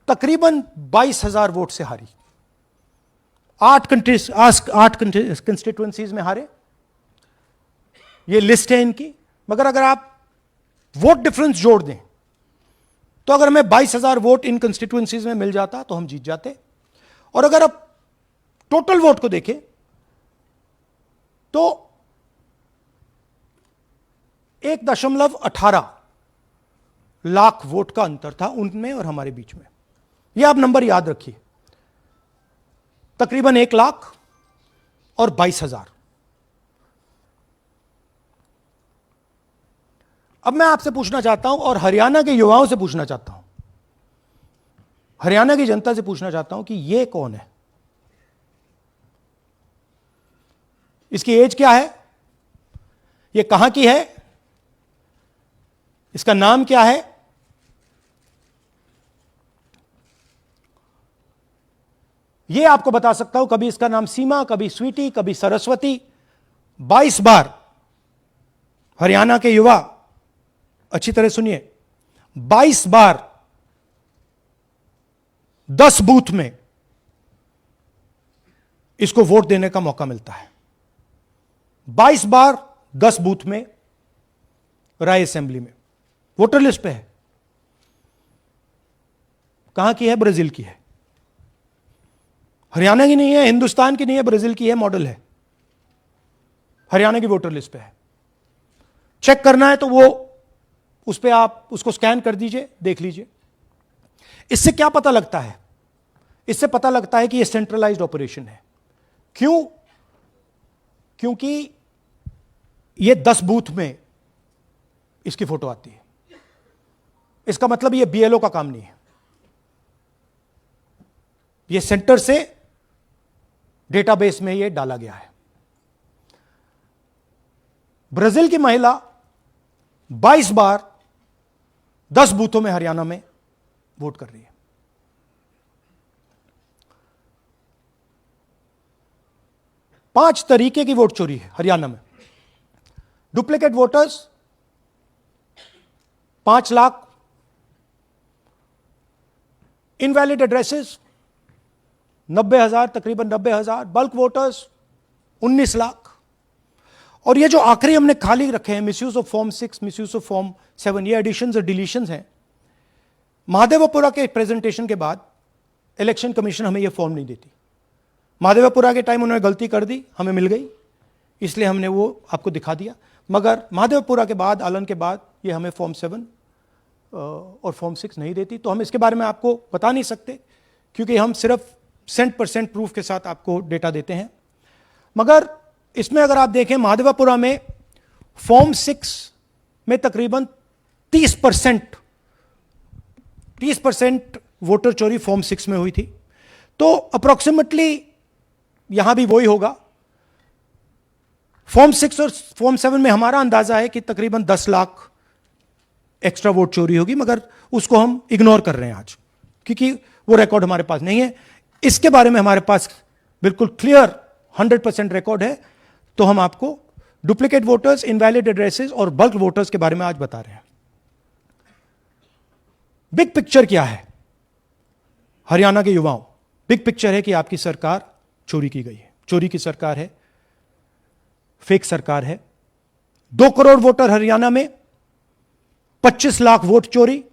तकरीबन 22,000 वोट से हारी। 8 कंस्टिट्यूएंसीज में हारे। ये लिस्ट है इनकी। मगर अगर आप वोट डिफरेंस जोड़ दें तो अगर हमें 22,000 वोट इन कंस्टिट्यूएंसीज में मिल जाता तो हम जीत जाते। और अगर आप टोटल वोट को देखें तो 1.18 लाख वोट का अंतर था उनमें और हमारे बीच में। यह आप नंबर याद रखिए, तकरीबन 1 लाख और 22,000। अब मैं आपसे पूछना चाहता हूं और हरियाणा के युवाओं से पूछना चाहता हूं, हरियाणा की जनता से पूछना चाहता हूं कि यह कौन है, इसकी एज क्या है, यह कहां की है, इसका नाम क्या है। यह आपको बता सकता हूं, कभी इसका नाम सीमा, कभी स्वीटी, कभी सरस्वती। 22 बार हरियाणा के युवा, अच्छी तरह सुनिए, 22 बार 10 बूथ में इसको वोट देने का मौका मिलता है। 22 बार 10 बूथ में राय असेंबली में वोटर लिस्ट पे है। कहां की है? ब्राजील की है। हरियाणा की नहीं है, हिंदुस्तान की नहीं है, ब्राजील की है, मॉडल है, हरियाणा की वोटर लिस्ट पे है। चेक करना है तो वो उस पर आप उसको स्कैन कर दीजिए, देख लीजिए। इससे क्या पता लगता है? इससे पता लगता है कि यह सेंट्रलाइज्ड ऑपरेशन है। क्यों? क्योंकि ये 10 बूथ में इसकी फोटो आती है। इसका मतलब ये बीएलओ का काम नहीं है, ये सेंटर से डेटाबेस में ये डाला गया है। ब्राजील की महिला 22 बार 10 बूथों में हरियाणा में वोट कर रही है। पांच तरीके की वोट चोरी है हरियाणा में। Duplicate voters 5 lakh, invalid addresses 90,000, तकरीबन 90,000, बल्क वोटर्स 19 लाख। और ये जो आखिरी हमने खाली रखे हैं, misuse of form 6, misuse of form 7, ये एडिशंस और डिलीशंस हैं। महादेवपुरा के प्रेजेंटेशन के बाद इलेक्शन कमीशन हमें ये फॉर्म नहीं देती। महादेवपुरा के टाइम उन्होंने गलती कर दी, हमें मिल गई, इसलिए हमने वो आपको दिखा दिया। मगर महादेवपुरा के बाद, आलन के बाद ये हमें फॉर्म 7 और फॉर्म 6 नहीं देती। तो हम इसके बारे में आपको बता नहीं सकते, क्योंकि हम सिर्फ 100% प्रूफ के साथ आपको डेटा देते हैं। मगर इसमें अगर आप देखें, महादेवपुरा में फॉर्म 6 में तकरीबन 30% वोटर चोरी फॉर्म 6 में हुई थी। तो अप्रोक्सीमेटली यहां भी वही होगा। फॉर्म 6 और फॉर्म 7 में हमारा अंदाजा है कि तकरीबन 10 लाख एक्स्ट्रा वोट चोरी होगी, मगर उसको हम इग्नोर कर रहे हैं आज, क्योंकि वो रिकॉर्ड हमारे पास नहीं है। इसके बारे में हमारे पास बिल्कुल क्लियर 100% रिकॉर्ड है। तो हम आपको डुप्लीकेट वोटर्स, इनवैलिड एड्रेसेस और बल्क वोटर्स के बारे में आज बता रहे हैं। बिग पिक्चर क्या है हरियाणा के युवाओं? बिग पिक्चर है कि आपकी सरकार चोरी की गई है, चोरी की सरकार है, फेक सरकार है। 2 करोड़ वोटर हरियाणा में, 25 लाख वोट चोरी।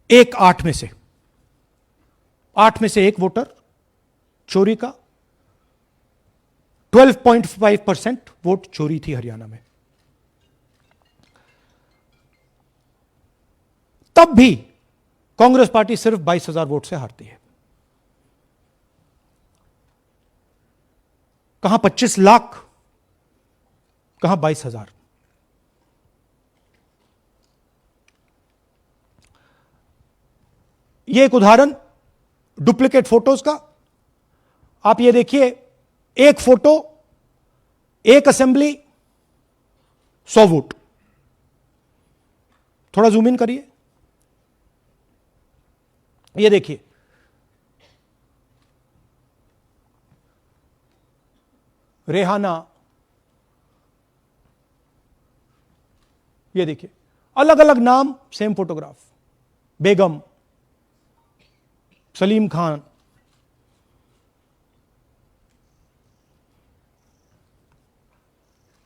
एक 8 में से 1 वोटर चोरी का। 12.5% वोट चोरी थी हरियाणा में। तब भी कांग्रेस पार्टी सिर्फ 22,000 वोट से हारती है। कहां 25 लाख, कहां 22,000। यह एक उदाहरण डुप्लीकेट फोटोज का। आप ये देखिए, एक फोटो, एक असेंबली, 100 वोट। थोड़ा जूम इन करिए, ये देखिए, रेहाना, ये देखिए, अलग अलग नाम, सेम फोटोग्राफ। बेगम, सलीम खान,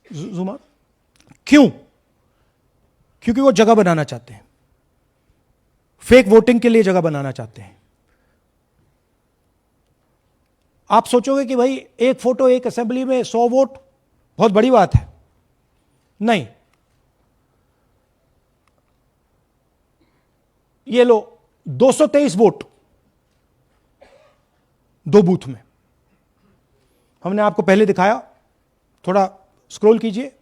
जुमर। क्यों? क्योंकि वो जगह बनाना चाहते हैं, फेक वोटिंग के लिए जगह बनाना चाहते हैं। आप सोचोगे कि भाई एक फोटो, एक असेंबली में 100 वोट बहुत बड़ी बात है। नहीं, ये लो 223 वोट 2 बूथ में। हमने आपको पहले दिखाया, थोड़ा स्क्रॉल कीजिए,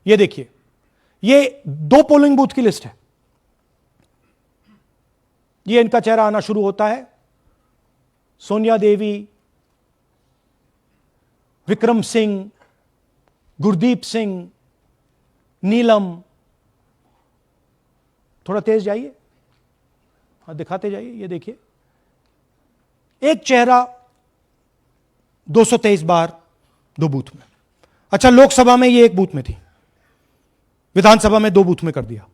ये देखिए, ये 2 पोलिंग बूथ की लिस्ट है। ये इनका चेहरा आना शुरू होता है। सोनिया देवी, विक्रम सिंह, गुरदीप सिंह, नीलम। थोड़ा तेज जाइए, हाँ दिखाते जाइए, ये देखिए, एक चेहरा 223 बार 2 बूथ में। अच्छा, लोकसभा में ये 1 बूथ में थी, विधानसभा में 2 बूथ में कर दिया।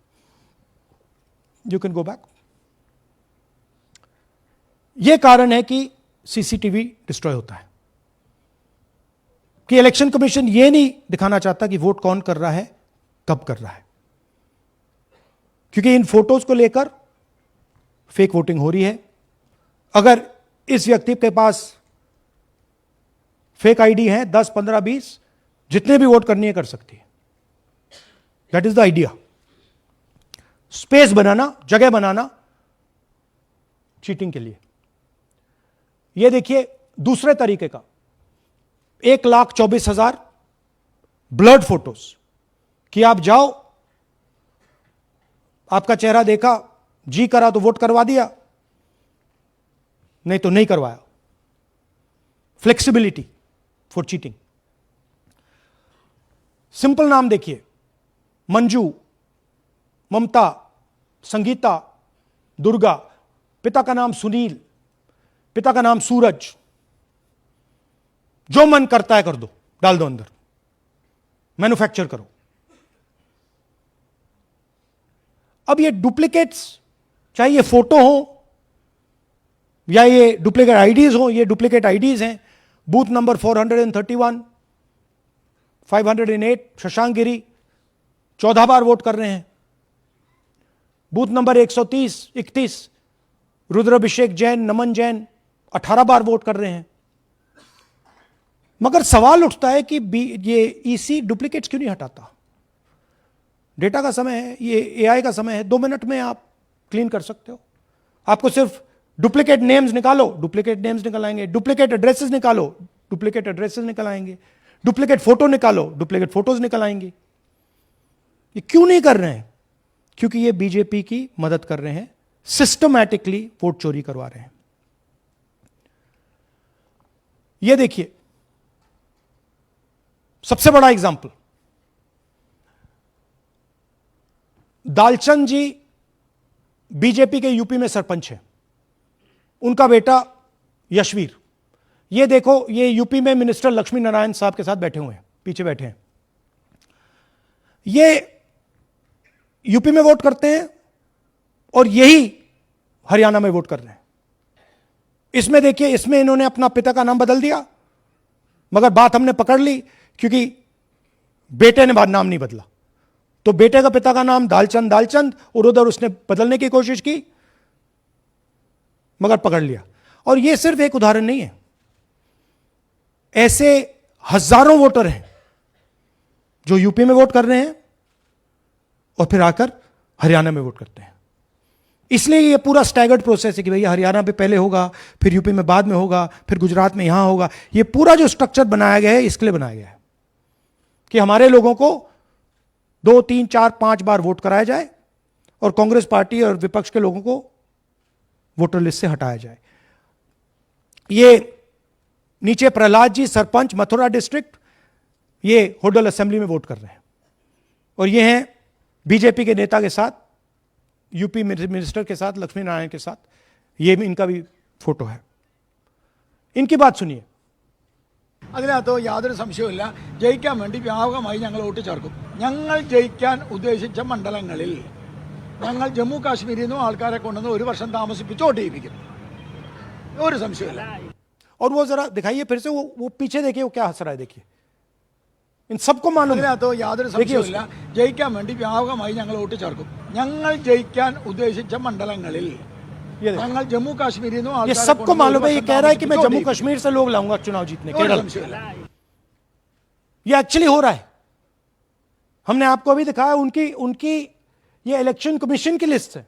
You can go back. यह कारण है कि सीसीटीवी डिस्ट्रॉय होता है, कि इलेक्शन कमीशन यह नहीं दिखाना चाहता कि वोट कौन कर रहा है, कब कर रहा है। क्योंकि इन फोटोज को लेकर फेक वोटिंग हो रही है। अगर इस व्यक्ति के पास फेक आईडी है 10, 15, 20, जितने भी वोट करनी है कर सकती है। That is the idea. Space बनाना, जगह बनाना चीटिंग के लिए। यह देखिए दूसरे तरीके का 1,24,000 ब्लर्ड फोटोज कि आप जाओ, आपका चेहरा देखा, जी करा तो वोट करवा दिया, नहीं तो नहीं करवाया। Flexibility for cheating. सिंपल नाम देखिए, मंजू, ममता, संगीता, दुर्गा, पिता का नाम सुनील, पिता का नाम सूरज। जो मन करता है कर दो, डाल दो अंदर, मैन्युफैक्चर करो। अब ये डुप्लीकेट्स, चाहे ये फोटो हो या ये डुप्लीकेट आईडीज हो, ये डुप्लीकेट आईडीज हैं। बूथ नंबर 431, 508 शशांक गिरी 14 बार वोट कर रहे हैं। बूथ नंबर 130, 31 रुद्राभिषेक जैन, नमन जैन 18 बार वोट कर रहे हैं। मगर सवाल उठता है कि ये ईसी डुप्लीकेट्स क्यों नहीं हटाता? डेटा का समय है, ये एआई का समय है, 2 मिनट में आप क्लीन कर सकते हो। आपको सिर्फ डुप्लीकेट नेम्स निकालो, डुप्लीकेट नेम्स निकल आएंगे। डुप्लीकेट एड्रेसेस निकालो, डुप्लीकेट एड्रेसेस निकल आएंगे। डुप्लीकेट फोटो निकालो, डुप्लीकेट फोटोज निकल आएंगे। ये क्यों नहीं कर रहे हैं? क्योंकि ये बीजेपी की मदद कर रहे हैं, सिस्टमैटिकली वोट चोरी करवा रहे हैं। ये देखिए सबसे बड़ा एग्जाम्पल, दालचंद जी बीजेपी के यूपी में सरपंच हैं, उनका बेटा यशवीर। ये देखो, ये यूपी में मिनिस्टर लक्ष्मी नारायण साहब के साथ बैठे हुए हैं, पीछे बैठे हैं। ये यूपी में वोट करते हैं और यही हरियाणा में वोट कर रहे हैं। इसमें देखिए, इसमें इन्होंने अपना पिता का नाम बदल दिया, मगर बात हमने पकड़ ली क्योंकि बेटे ने बाद नाम नहीं बदला। तो बेटे का पिता का नाम दालचंद और उधर उसने बदलने की कोशिश की, मगर पकड़ लिया। और यह सिर्फ एक उदाहरण नहीं है, ऐसे हजारों वोटर हैं जो यूपी में वोट कर रहे हैं और फिर आकर हरियाणा में वोट करते हैं। इसलिए ये पूरा स्टैगर्ड प्रोसेस है कि भैया हरियाणा पे पहले होगा, फिर यूपी में बाद में होगा, फिर गुजरात में यहां होगा। ये पूरा जो स्ट्रक्चर बनाया गया है इसके लिए बनाया गया है कि हमारे लोगों को 2, 3, 4, 5 बार वोट कराया जाए और कांग्रेस पार्टी और विपक्ष के लोगों को वोटर लिस्ट से हटाया जाए। ये नीचे प्रहलाद जी, सरपंच मथुरा डिस्ट्रिक्ट, ये होडल असेंबली में वोट कर रहे हैं। और ये हैं बीजेपी के नेता के साथ, यूपी मिनिस्टर के साथ, लक्ष्मी नारायण के साथ। ये इनका भी फोटो है। इनकी बात सुनिए। അതിനകത്ത് യാതൊരു സംശയവുമില്ല, ജയിക്കാൻ വേണ്ടി വ്യാപകമായി ഞങ്ങൾ വോട്ട് ചേർക്കും. ഞങ്ങൾ ജയിക്കാൻ ഉദ്ദേശിച്ച മണ്ഡലങ്ങളിൽ ഞങ്ങൾ ജമ്മു കാശ്മീരിൽ നിന്നും ആൾക്കാരെ കൊണ്ടുവന്ന് 1 വർഷം താമസിപ്പിച്ച് വോട്ട് ചെയ്യിപ്പിക്കും. ഒരു സംശയമില്ല. और वो जरा दिखाइए फिर से, वो पीछे देखिए, वो क्या हंस रहा है, देखिए। इन सबको मालूम है। അതിനകത്ത് യാതൊരു സംശയവുമില്ല, ജയിക്കാൻ വേണ്ടി വ്യാപകമായി ഞങ്ങൾ വോട്ട് ചേർക്കും. ഞങ്ങൾ ജയിക്കാൻ ഉദ്ദേശിച്ച മണ്ഡലങ്ങളിൽ ഞങ്ങൾ ജമ്മു കാശ്മീരിൽ നിന്നും ये सबको मालूम है। ये कह रहा है कि मैं जम्मू कश्मीर से लोग लाऊंगा चुनाव जीतने के लिए। ये एक्चुअली हो रहा है। हमने आपको अभी दिखाया, उनकी ये इलेक्शन कमीशन की लिस्ट है।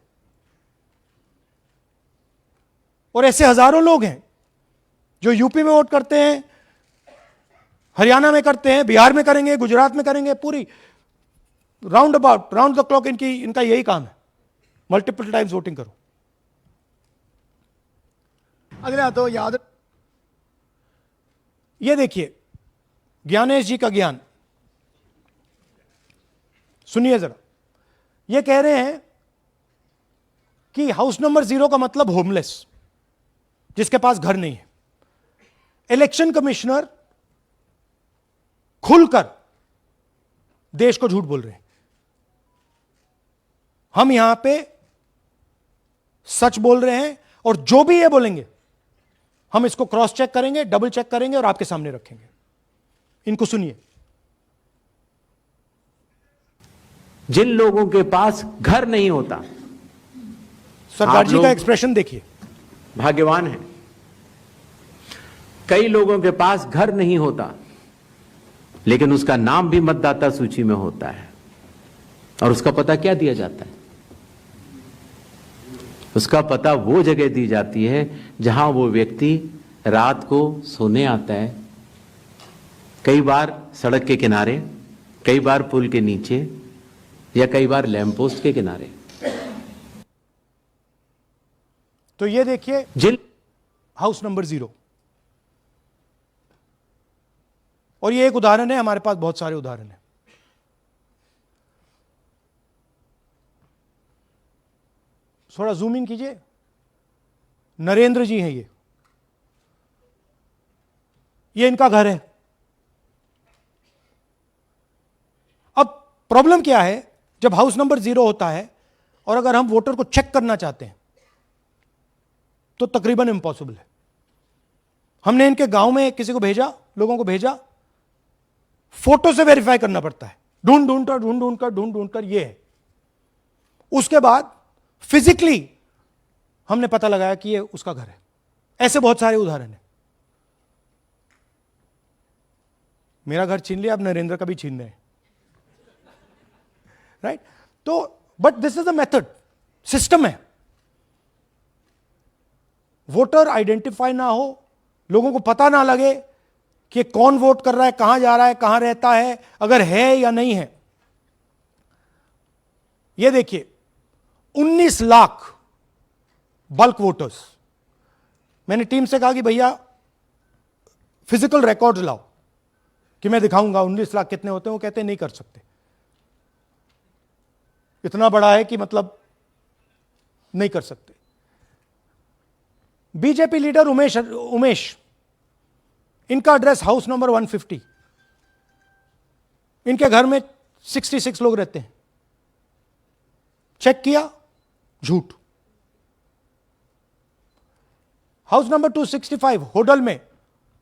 और ऐसे हजारों लोग हैं जो यूपी में वोट करते हैं, हरियाणा में करते हैं, बिहार में करेंगे, गुजरात में करेंगे, पूरी राउंड द क्लॉक इनका यही काम है, मल्टीपल टाइम्स वोटिंग करो। അതിനകത്ത് യാതൊരു ये देखिए ज्ञानेश जी का ज्ञान सुनिए जरा। ये कह रहे हैं कि हाउस नंबर 0 का मतलब होमलेस, जिसके पास घर नहीं है। इलेक्शन कमिश्नर खुलकर देश को झूठ बोल रहे हैं। हम यहां पे सच बोल रहे हैं और जो भी ये बोलेंगे हम इसको क्रॉस चेक करेंगे, डबल चेक करेंगे और आपके सामने रखेंगे। इनको सुनिए। जिन लोगों के पास घर नहीं होता, सरदार जी लोग का एक्सप्रेशन देखिए, भाग्यवान है। कई लोगों के पास घर नहीं होता, लेकिन उसका नाम भी मतदाता सूची में होता है। और उसका पता क्या दिया जाता है? उसका पता वो जगह दी जाती है जहां वो व्यक्ति रात को सोने आता है, कई बार सड़क के किनारे, कई बार पुल के नीचे, या कई बार लैंप पोस्ट के किनारे। तो ये देखिए जिन हाउस नंबर 0, और ये एक उदाहरण है, हमारे पास बहुत सारे उदाहरण हैं। थोड़ा जूम इन कीजिए। नरेंद्र जी हैं ये इनका घर है। अब प्रॉब्लम क्या है, जब हाउस नंबर 0 होता है और अगर हम वोटर को चेक करना चाहते हैं तो तकरीबन इम्पॉसिबल है। हमने इनके गांव में किसी को भेजा, लोगों को भेजा, फोटो से वेरीफाई करना पड़ता है, ढूंढ कर ये है। उसके बाद फिजिकली हमने पता लगाया कि ये उसका घर है। ऐसे बहुत सारे उदाहरण हैं। मेरा घर छीन लिया, अब नरेंद्र का भी छीन रहे हैं, राइट? तो but this is a method, system है। वोटर आइडेंटिफाई ना हो, लोगों को पता ना लगे कि कौन वोट कर रहा है, कहां जा रहा है, कहां रहता है, अगर है या नहीं है। यह देखिए 19 लाख बल्क वोटर्स। मैंने टीम से कहा कि भैया फिजिकल रिकॉर्ड्स लाओ कि मैं दिखाऊंगा 19 लाख कितने होते हैं। वो कहते हैं नहीं कर सकते, इतना बड़ा है कि मतलब नहीं कर सकते। बीजेपी लीडर उमेश, इनका एड्रेस हाउस नंबर 150। इनके घर में 66 लोग रहते हैं। चेक किया, झूठ। हाउस नंबर 265 होडल में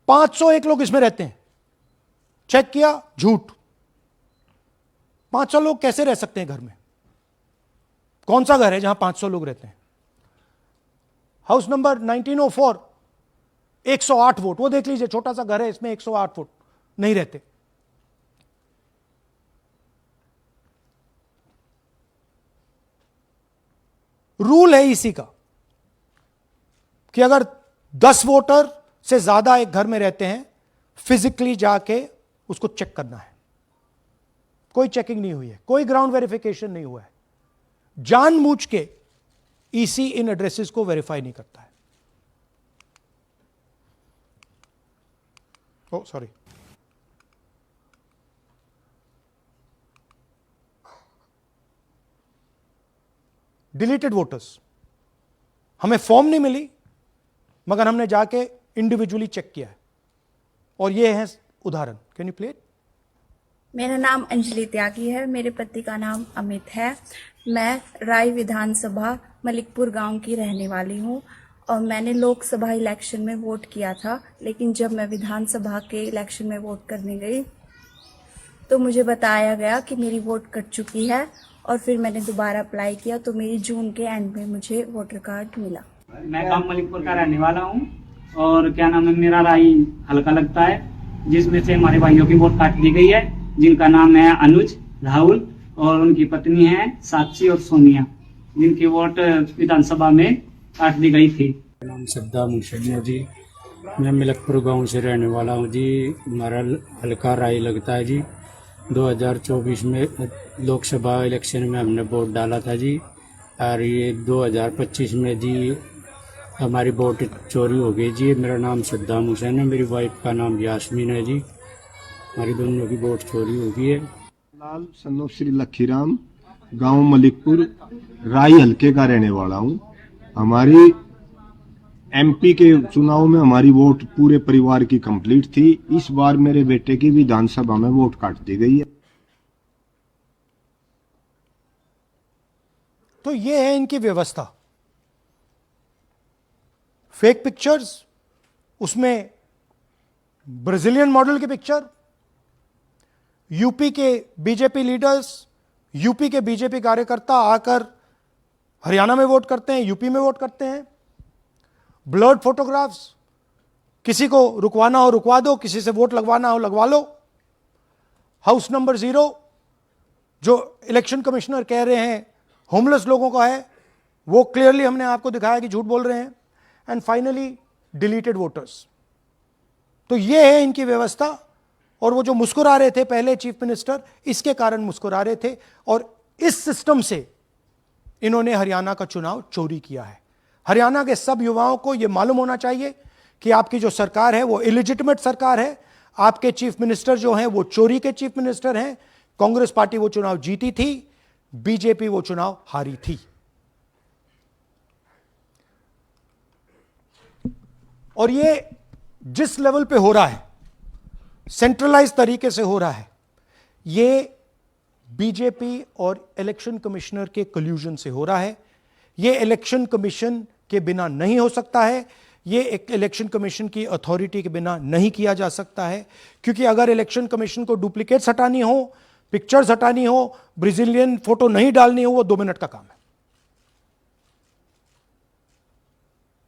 501 लोग इसमें रहते हैं। चेक किया, झूठ। 500 लोग कैसे रह सकते हैं घर में? कौन सा घर है जहां 500 लोग रहते हैं? हाउस नंबर 1904 108 वोट, वो देख लीजिए, छोटा सा घर है, इसमें 108 वोट नहीं रहते। रूल है इसी का कि अगर 10 वोटर से ज्यादा एक घर में रहते हैं, फिजिकली जाके उसको चेक करना है। कोई चेकिंग नहीं हुई है, कोई ग्राउंड वेरिफिकेशन नहीं हुआ है। जानबूझ के ईसी इन एड्रेसेस को वेरीफाई नहीं करता है। ओ सॉरी, डिलीटेड वोटर्स, हमें फॉर्म नहीं मिली मगर हमने जाके इंडिविजुअली चेक किया है। और ये है उदाहरण। Can you play it? मेरा नाम अंजलि त्यागी है, मेरे पति का नाम अमित है। मैं राय विधानसभा मलिकपुर गांव की रहने वाली हूं और मैंने लोकसभा इलेक्शन में वोट किया था, लेकिन जब मैं विधानसभा के इलेक्शन में वोट करने गई तो मुझे बताया गया कि मेरी वोट कट चुकी है और फिर मैंने दोबारा अप्लाई किया तो मेरी जून के एंड में मुझे वोटर कार्ड मिला। मैं गांव मलिकपुर का रहने वाला हूं और क्या नाम है, मेरा राय हल्का लगता है, जिसमें से हमारे भाइयों की वोट काट दी गई है, जिनका नाम है अनुज, राहुल और उनकी पत्नी है साक्षी और सोनिया, जिनकी वोट विधानसभा में काट दी गई थी। नाम श्रद्धा मुंशिया जी, मैं मलिकपुर गांव से रहने वाला हूं जी। हमारा हल्का राय लगता है जी। 2024 में लोकसभा इलेक्शन में हमने वोट डाला था जी, और ये 2025 में जी हमारी वोट चोरी हो गई जी। मेरा नाम श्रद्धा मुंशिया है, मेरी वाइफ का नाम यास्मीन है जी। हमारी दोनों की वोट चोरी हो गई है। लाल सन्नो श्री लखीराम, गांव मलिकपुर, राई हल्के का रहने वाला हूं। हमारी एमपी के चुनाव में हमारी वोट पूरे परिवार की कंप्लीट थी। इस बार मेरे बेटे की विधानसभा में वोट काट दी गई है। तो ये है इनकी व्यवस्था। फेक पिक्चर्स, उसमें ब्राजीलियन मॉडल की पिक्चर, यूपी के बीजेपी लीडर्स यूपी के बीजेपी कार्यकर्ता आकर हरियाणा में वोट करते हैं, यूपी में वोट करते हैं। ब्लर्ड फोटोग्राफ्स, किसी को रुकवाना हो रुकवा दो, किसी से वोट लगवाना हो लगवा लो। हाउस नंबर 0 जो इलेक्शन कमिश्नर कह रहे हैं होमलेस लोगों का है, वो क्लियरली हमने आपको दिखाया कि झूठ बोल रहे हैं। And finally deleted voters. तो ये है इनकी व्यवस्था। और वो जो मुस्कुरा रहे थे पहले चीफ मिनिस्टर, इसके कारण मुस्कुरा रहे थे। और इस सिस्टम से इन्होंने हरियाणा का चुनाव चोरी किया है। हरियाणा के सब युवाओं को यह मालूम होना चाहिए कि आपकी जो सरकार है वो इलिजिटिमेट सरकार है। आपके चीफ मिनिस्टर जो हैं वो चोरी के चीफ मिनिस्टर हैं। कांग्रेस पार्टी वो चुनाव जीती थी, बीजेपी वो चुनाव हारी थी। और ये जिस लेवल पे हो रहा है, सेंट्रलाइज तरीके से हो रहा है, ये बीजेपी और इलेक्शन कमिश्नर के कल्यूजन से हो रहा है। ये इलेक्शन कमीशन के बिना नहीं हो सकता है। ये एक इलेक्शन कमीशन की अथॉरिटी के बिना नहीं किया जा सकता है। क्योंकि अगर इलेक्शन कमीशन को डुप्लीकेट्स हटानी हो, पिक्चर्स हटानी हो, ब्राजीलियन फोटो नहीं डालनी हो, वो 2 मिनट का काम है।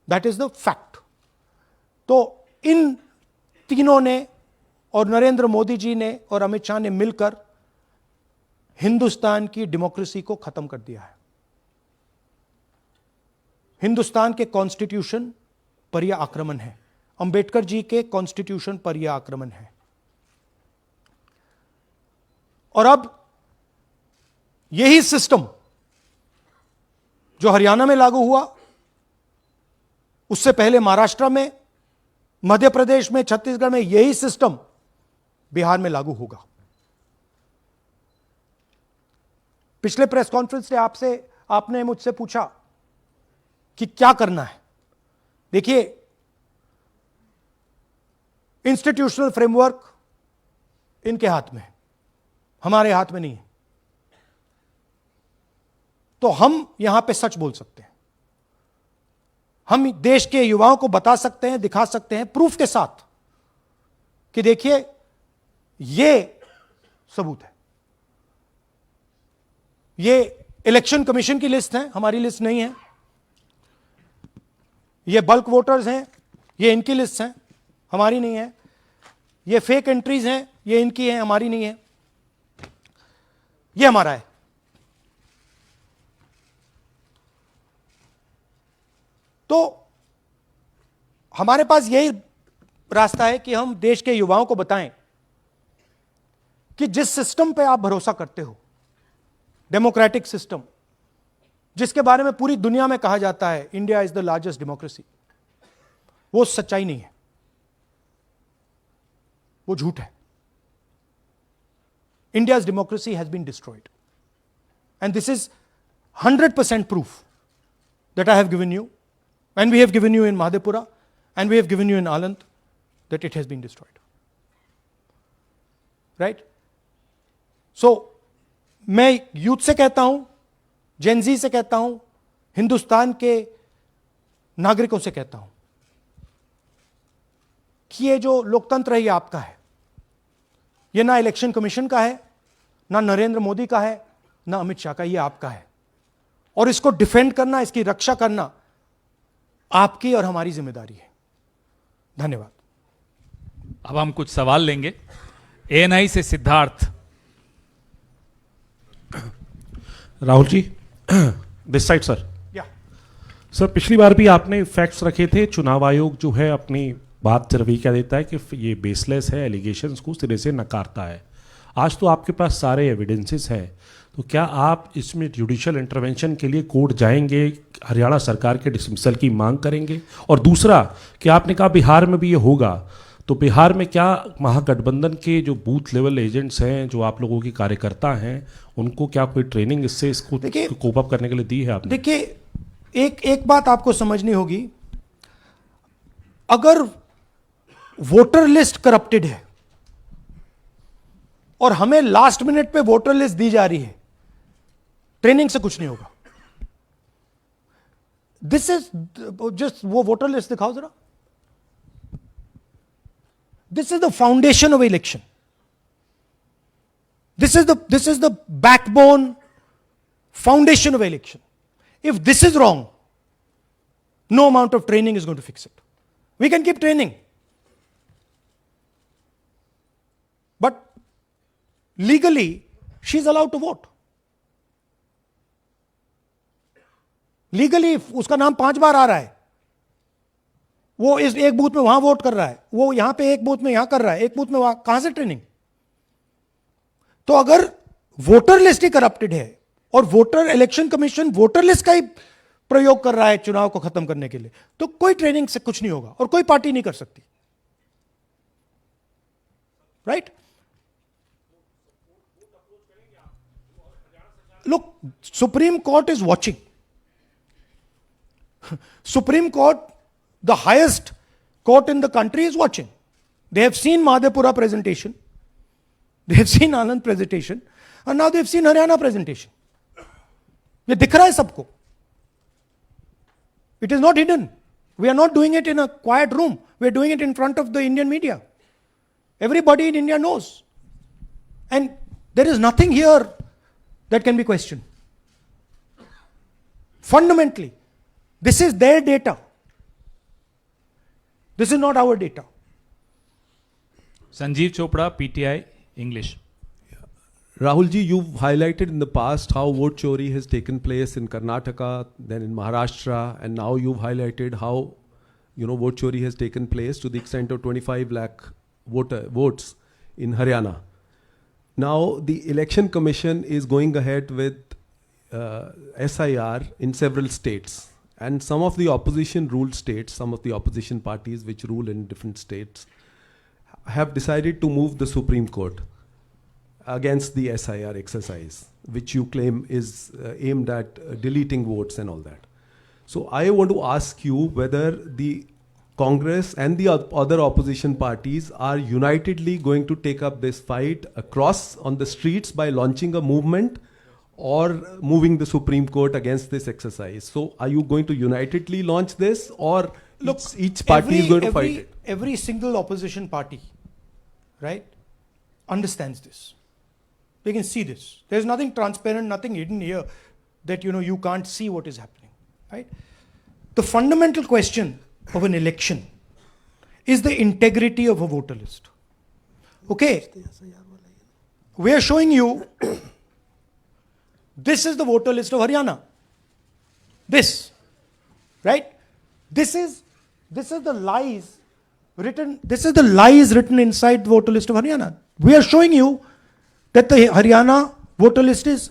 That is the fact. तो इन तीनों ने और नरेंद्र मोदी जी ने और अमित शाह ने मिलकर हिंदुस्तान की डेमोक्रेसी को खत्म कर दिया है। हिंदुस्तान के कॉन्स्टिट्यूशन पर यह आक्रमण है। अंबेडकर जी के कॉन्स्टिट्यूशन पर यह आक्रमण है। और अब यही सिस्टम जो हरियाणा में लागू हुआ, उससे पहले महाराष्ट्र में, मध्य प्रदेश में, छत्तीसगढ़ में, यही सिस्टम बिहार में लागू होगा। पिछले प्रेस कॉन्फ्रेंस से आपने मुझसे पूछा कि क्या करना है। देखिए, इंस्टीट्यूशनल फ्रेमवर्क इनके हाथ में है, हमारे हाथ में नहीं है। तो हम यहां पे सच बोल सकते हैं। हम देश के युवाओं को बता सकते हैं, दिखा सकते हैं प्रूफ के साथ कि देखिए ये सबूत है। ये इलेक्शन कमीशन की लिस्ट है, हमारी लिस्ट नहीं है। ये बल्क वोटर्स हैं, ये इनकी लिस्ट है, हमारी नहीं है। ये फेक एंट्रीज हैं, ये इनकी है, हमारी नहीं है। ये हमारा है। तो हमारे पास यही रास्ता है कि हम देश के युवाओं को बताएं कि जिस सिस्टम पे आप भरोसा करते हो, डेमोक्रेटिक सिस्टम, जिसके बारे में पूरी दुनिया में कहा जाता है India is the largest democracy, वो सच्चाई नहीं है, वो झूठ है। India's democracy has been destroyed. And this is 100% proof that I have given you, and we have given you in Madhepura, and we have given you in Aland, that it has been destroyed. Right? So, मैं youth से कहता हूं, Gen Z से कहता हूं, हिंदुस्तान के नागरिकों से कहता हूं कि ये जो लोकतंत्र है ये आपका है। ये ना इलेक्शन कमीशन का है, ना नरेंद्र मोदी का है, ना अमित शाह का, ये आपका है। और इसको डिफेंड करना, इसकी रक्षा करना आपकी और हमारी जिम्मेदारी है। धन्यवाद। अब हम कुछ सवाल लेंगे। एएनआई से Siddharth. Rahul ji, this side sir. Sir, पिछली बार भी आपने फैक्ट्स रखे थे। चुनाव आयोग जो है अपनी बात से रवैया देता है कि ये बेसलेस है, एलिगेशंस को सिरे से नकारता है। आज तो आपके पास सारे एविडेंसेस हैं, तो क्या आप इसमें जुडिशियल इंटरवेंशन के लिए कोर्ट जाएंगे, हरियाणा सरकार के डिसमिसल की मांग करेंगे? और दूसरा कि आपने कहा बिहार में भी ये होगा, तो बिहार में क्या महागठबंधन के जो बूथ लेवल एजेंट्स हैं, जो आप लोगों के कार्यकर्ता हैं, उनको क्या कोई ट्रेनिंग इससे इसको कोप अप करने के लिए दी है आपने? देखिए, एक बात आपको समझनी होगी। अगर वोटर लिस्ट करप्टेड है और हमें लास्ट मिनट पे वोटर लिस्ट दी जा रही है, ट्रेनिंग से कुछ नहीं होगा। दिस इज जस्ट, वो वोटर लिस्ट दिखाओ जरा। This is the foundation of election. This is the backbone, foundation of election. If this is wrong, no amount of training is going to fix it. We can keep training. But legally, she's allowed to vote. Legally, if उसका नाम 5 बार आ रहा है, वो इस एक booth में वहां vote कर रहा है, वो यहां पे एक बूथ में यहां कर रहा है, एक बूथ में वहां, कहां से ट्रेनिंग? तो अगर वोटर लिस्ट ही करप्टेड है और voter election commission voter list का ही प्रयोग कर रहा है चुनाव को खत्म करने के लिए, तो कोई ट्रेनिंग से कुछ नहीं होगा और कोई पार्टी नहीं कर सकती. Right? Look, Supreme Court is watching. Supreme Court, the highest court in the country, is watching. They have seen Madhepura presentation. They have seen Anand presentation. And now they have seen Haryana presentation. ये दिख रहा है सबको. It is not hidden. We are not doing it in a quiet room. We are doing it in front of the Indian media. Everybody in India knows. And there is nothing here that can be questioned. Fundamentally, this is their data. This is not our data. Sanjeev Chopra, PTI, English. Rahul ji, you've highlighted in the past how vote chori has taken place in Karnataka, then in Maharashtra, and now you've highlighted how, vote chori has taken place to the extent of 25 lakh votes in Haryana. Now, the Election Commission is going ahead with SIR in several states. And some of the opposition ruled states, some of the opposition parties which rule in different states, have decided to move the Supreme Court against the SIR exercise, which you claim is aimed at deleting votes and all that. So I want to ask you whether the Congress and the other opposition parties are unitedly going to take up this fight across on the streets by launching a movement or moving the Supreme Court against this exercise. So are you going to unitedly launch this, or each party is going to fight it? Every single opposition party, right, understands this. They can see this. There's nothing transparent, nothing hidden here that you can't see what is happening, right? The fundamental question of an election is the integrity of a voter list. Okay, we are showing you this is the voter list of Haryana. This, right? This is the lies written. This is the lies written inside the voter list of Haryana. We are showing you that the Haryana voter list is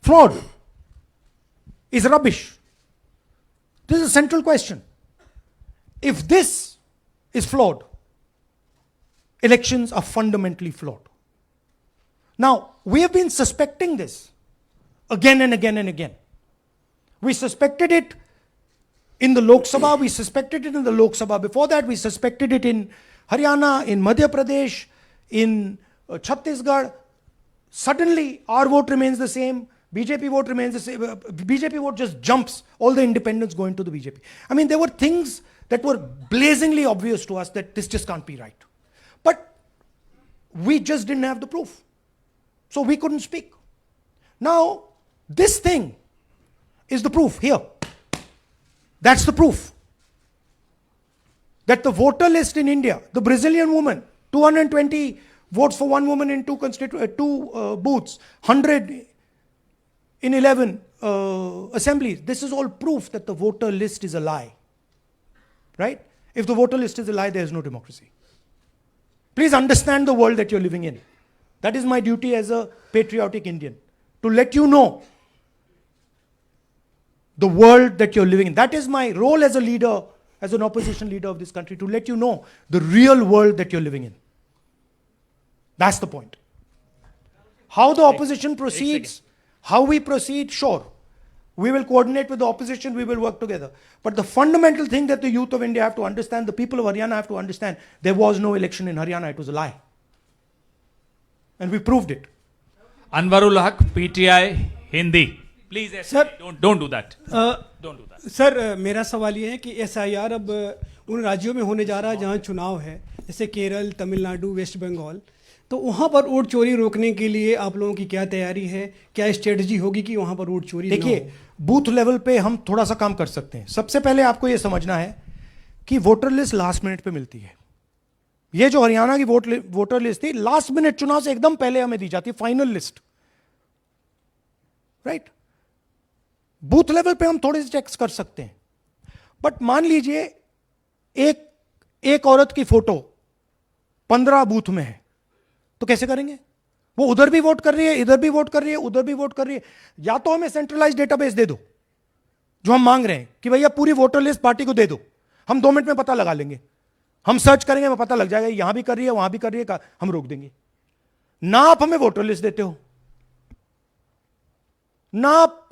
fraud, is rubbish. This is a central question. If this is flawed, elections are fundamentally flawed. Now, we have been suspecting this again and again and again. We suspected it in the Lok Sabha, we suspected it in the Lok Sabha. Before that, we suspected it in Haryana, in Madhya Pradesh, in Chhattisgarh. Suddenly, our vote remains the same. BJP vote remains the same. BJP vote just jumps. All the independents go into the BJP. I mean, there were things that were blazingly obvious to us that this just can't be right. But we just didn't have the proof. So we couldn't speak. Now, this thing is the proof here. That's the proof. That the voter list in India, the Brazilian woman, 220 votes for one woman in two booths, 100 in 11 assemblies. This is all proof that the voter list is a lie. Right? If the voter list is a lie, there is no democracy. Please understand the world that you're living in. That is my duty as a patriotic Indian, to let you know the world that you're living in. That is my role as a leader, as an opposition leader of this country, to let you know the real world that you're living in. That's the point. How the opposition proceeds, how we proceed, sure. We will coordinate with the opposition, we will work together. But the fundamental thing that the youth of India have to understand, the people of Haryana have to understand, there was no election in Haryana, it was a lie. And we proved it. Anwarul Haq, PTI, Hindi. Please, Sir, don't do that. Don't do that. Sir मेरा सवाल ये है कि SIR अब उन राज्यों में होने जा रहा है जहां चुनाव है, जैसे केरल, तमिलनाडु, वेस्ट बंगाल, तो वहाँ पर वोट चोरी रोकने के लिए आप लोगों की क्या तैयारी है, क्या स्ट्रेटजी होगी कि वहाँ पर वोट चोरी ना देखिए, हो? बूथ लेवल पे हम थोड़ा सा काम कर सकते हैं। सबसे पहले आपको ये समझना है कि वोटर लिस्ट लास्ट मिनट पे मिलती है। ये जो हरियाणा की वोटर लिस्ट थी, लास्ट मिनट चुनाव से एकदम पहले हमें दी जाती है final list, right. Booth level पे हम थोड़े से चेक्स कर सकते हैं, बट मान लीजिए एक औरत की फोटो 15 बूथ में है, तो कैसे करेंगे? वो उधर भी वोट कर रही है, इधर भी वोट कर रही है, उधर भी वोट कर रही है। या तो हमें सेंट्रलाइज डेटाबेस दे दो, जो हम मांग रहे हैं कि भैया पूरी वोटर लिस्ट पार्टी को दे दो, हम 2 मिनट में पता लगा लेंगे, हम सर्च करेंगे, हमें पता लग जाएगा यहां भी कर रही है, वहां भी कर रही है, हम रोक देंगे। ना आप हमें वोटर लिस्ट देते हो, ना आप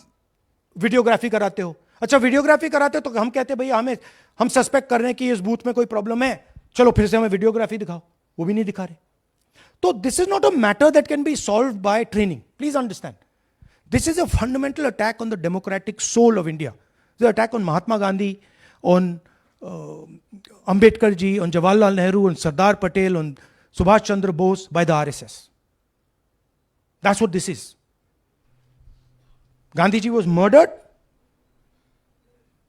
वीडियोग्राफी कराते हो। अच्छा, वीडियोग्राफी कराते हो तो हम कहते हैं भैया हम सस्पेक्ट कर रहे हैं कि इस बूथ में कोई प्रॉब्लम है, चलो फिर से हमें वीडियोग्राफी दिखाओ, वो भी नहीं दिखा रहे। तो this is not a matter that can be solved by training, please understand. This is a fundamental attack on the democratic soul of India. This attack on Mahatma Gandhi, on Ambedkar ji, on Jawaharlal Nehru, on Sardar Patel, on Subhash Chandra Bose by the RSS. That's what this is. Gandhi ji was murdered.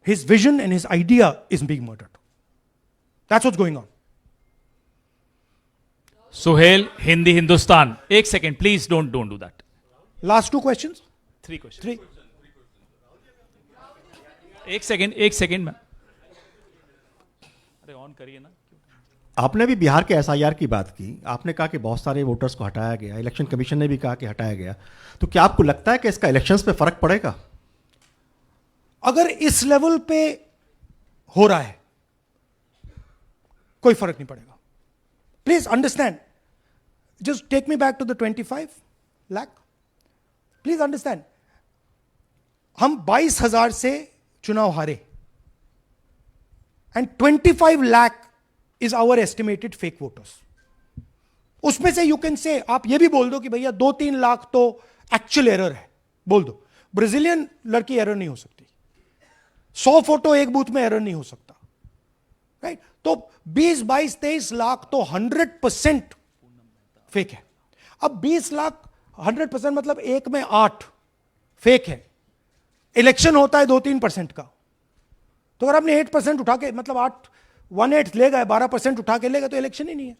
His vision and his idea is being murdered. That's what's going on. Suhail, Hindi Hindustan. Ek second, please don't do that. Last 2 questions? 3 questions. 3. एक second में अरे on करिए ना। आपने भी बिहार के SIR की बात की, आपने कहा कि बहुत सारे वोटर्स को हटाया गया, इलेक्शन कमीशन ने भी कहा कि हटाया गया, तो क्या आपको लगता है कि इसका इलेक्शंस पे फर्क पड़ेगा? अगर इस लेवल पे हो रहा है कोई फर्क नहीं पड़ेगा। Please understand, just take me back to the 25 lakh. Please understand, हम 22,000 से चुनाव हारे and 25 lakh is our estimated fake voters. उसमें से यू कैन से, आप ये भी बोल दो कि भैया 2-3 लाख तो एक्चुअल एरर है, बोल दो। ब्राजीलियन लड़की एरर नहीं हो सकती, 100 फोटो एक बूथ में एरर नहीं हो सकता, राइट? तो 20-22-23 लाख तो 100% फेक है। अब 20 लाख 100% मतलब 1 में 8 फेक है। इलेक्शन होता है 2-3% का, तो अगर आपने 8% उठा के, मतलब 1/8 ले गए, 12% उठा के ले गए, तो इलेक्शन ही नहीं है।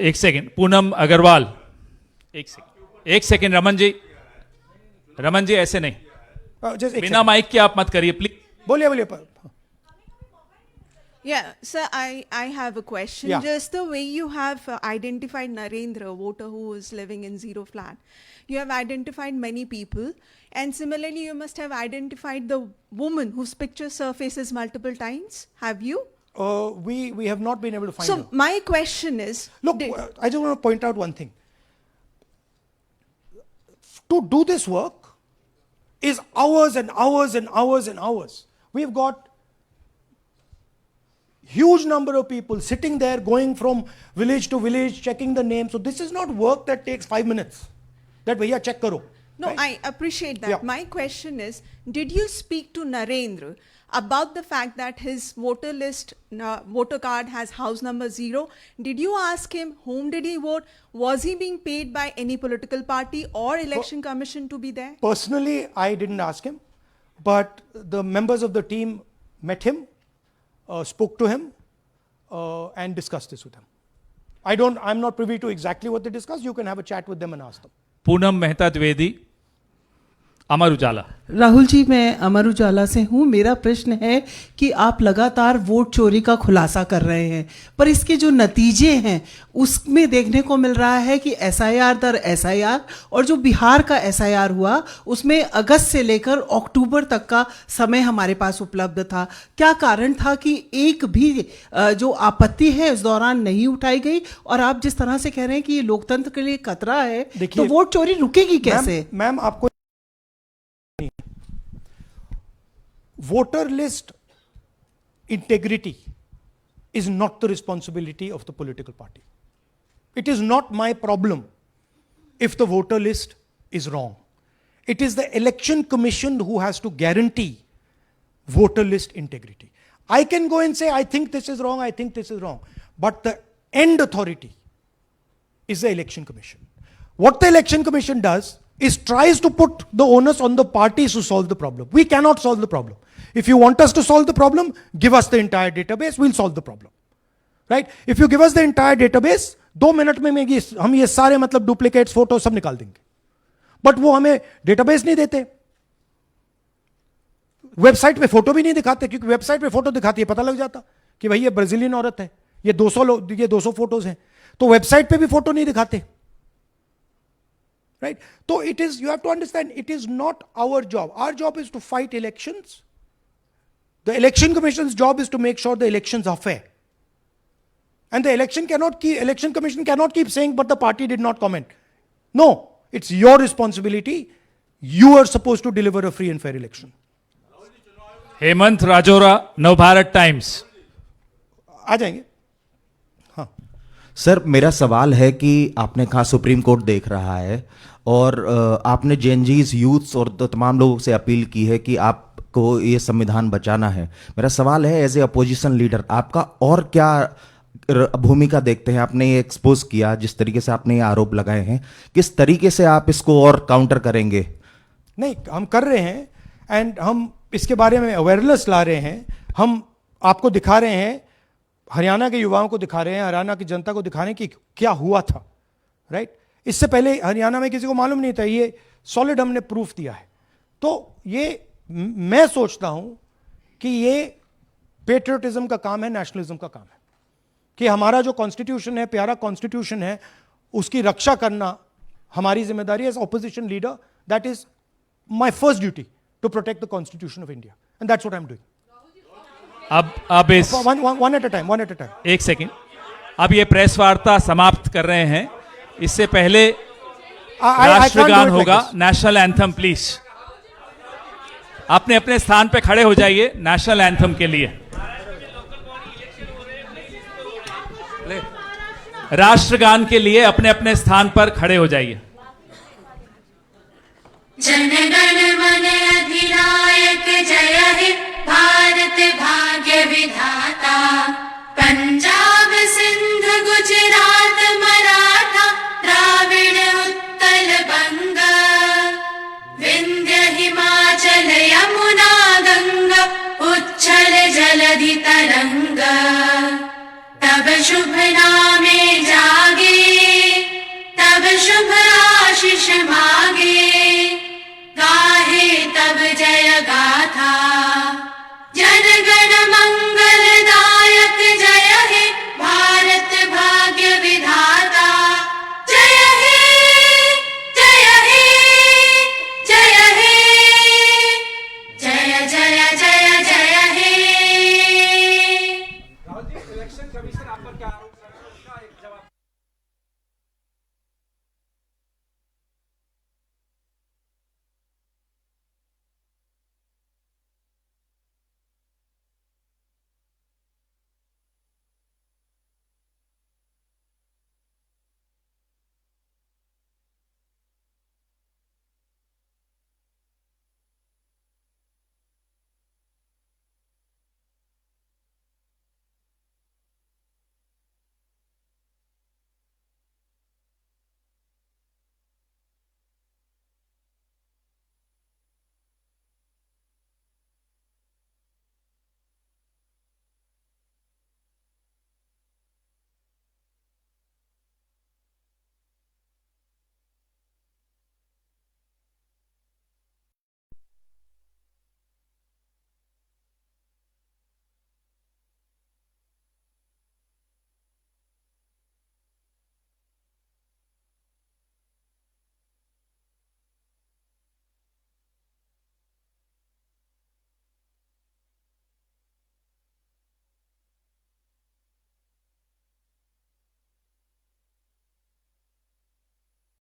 एक सेकंड, पूनम अग्रवाल, एक सेकंड रमन जी ऐसे नहीं, बिना माइक के आप मत करिए प्लीज। बोलिए। Yeah, sir, I have a question. Yeah. Just the way you have identified Narendra, a voter who is living in zero flat, you have identified many people, and similarly you must have identified the woman whose picture surfaces multiple times. Have you? We have not been able to find her. So my question is, look, I just want to point out one thing. To do this work is hours and hours and hours and hours. We've got huge number of people sitting there, going from village to village, checking the names. So this is not work that takes 5 minutes. That bhaiya check karo. no, right? I appreciate that. Yeah. My question is, did you speak to Narendra about the fact that his voter list, voter card has house number 0? Did you ask him whom did he vote? Was he being paid by any political party or election commission to be there? Personally, I didn't ask him, but the members of the team met him, spoke to him, and discussed this with him. I'm not privy to exactly what they discussed. You can have a chat with them and ask them. Poonam Mehta Dwivedi, Amar Ujala. Rahul ji, मैं अमर उजाला से हूँ। मेरा प्रश्न है कि आप लगातार vote चोरी का खुलासा कर रहे हैं, पर इसके जो नतीजे हैं उसमें देखने को मिल रहा है कि एसआईआर दर एसआईआर, और जो बिहार का एसआईआर हुआ उसमें अगस्त से लेकर अक्टूबर तक का समय हमारे पास उपलब्ध था। क्या कारण था कि एक भी जो आपत्ति है इस दौरान नहीं उठाई गई? और आप जिस तरह से कह रहे हैं कि ये लोकतंत्र के लिए खतरा है, तो वोट चोरी रुकेगी कैसे? मैम, आपको voter list integrity is not the responsibility of the political party. It is not my problem if the voter list is wrong. It is the election commission who has to guarantee voter list integrity. I can go and say, I think this is wrong, I think this is wrong. But the end authority is the Election Commission. What the Election Commission does is tries to put the onus on the parties to solve the problem. We cannot solve the problem. If you want us to solve the problem, give us the entire database, we'll solve the problem. Right? If you give us the entire database, 2 minute में हम ये सारे मतलब duplicates photo सब निकाल देंगे. But वो हमें डेटाबेस नहीं देते, वेबसाइट पे फोटो भी नहीं दिखाते, क्योंकि वेबसाइट पे फोटो दिखाती है पता लग जाता कि भाई ये ब्राजीलियन औरत है, ये 200 फोटोज हैं, तो वेबसाइट पे भी फोटो नहीं दिखाते. Right? So it is, you have to understand, it is not our job. Our job is to fight elections. The Election Commission's job is to make sure the elections are fair. And the Election Commission cannot keep saying, but the party did not comment. No, it's your responsibility. You are supposed to deliver a free and fair election. Hemant Rajaura, Navbharat times. आ जाएंगे. हाँ sir, मेरा सवाल है कि आपने कहा supreme court देख रहा है और आपने जेएनजीज यूथ्स और तो तमाम लोगों से अपील की है कि आपको ये संविधान बचाना है. मेरा सवाल है, एज ए अपोजिशन लीडर आपका और क्या भूमिका देखते हैं? आपने ये एक्सपोज किया, जिस तरीके से आपने ये आरोप लगाए हैं, किस तरीके से आप इसको और काउंटर करेंगे? नहीं, हम कर रहे हैं एंड हम इसके बारे में अवेयरनेस ला रहे हैं. हम आपको दिखा रहे हैं, हरियाणा के युवाओं को दिखा रहे हैं, हरियाणा की जनता को दिखा रहे हैं कि क्या हुआ था. राइट? इससे पहले हरियाणा में किसी को मालूम नहीं था, ये सॉलिड हमने प्रूफ दिया है. तो ये मैं सोचता हूं कि ये पेट्रियटिज्म का काम है, नेशनलिज्म का काम है, कि हमारा जो कॉन्स्टिट्यूशन है, प्यारा कॉन्स्टिट्यूशन है, उसकी रक्षा करना हमारी जिम्मेदारी है. As opposition leader, that is my first duty to protect the constitution of India, and that's what I am doing. अब इस वन एट अ टाइम. एक सेकंड. अब ये प्रेस वार्ता समाप्त कर रहे हैं. इससे पहले राष्ट्रगान होगा, नेशनल एंथम. प्लीज अपने अपने स्थान पे खड़े हो जाइए नेशनल एंथम के लिए. राष्ट्रगान के लिए अपने अपने स्थान पर खड़े हो जाइए. जनगण मन अधिनायक जय हे भारत भाग्य विधाता. पंजाब सिंध गुजरात मराठा द्राविड़ उत्कल बंग. विंध्य हिमाचल यमुना गंगा उच्छल जलधि तरंग. तब शुभ नाम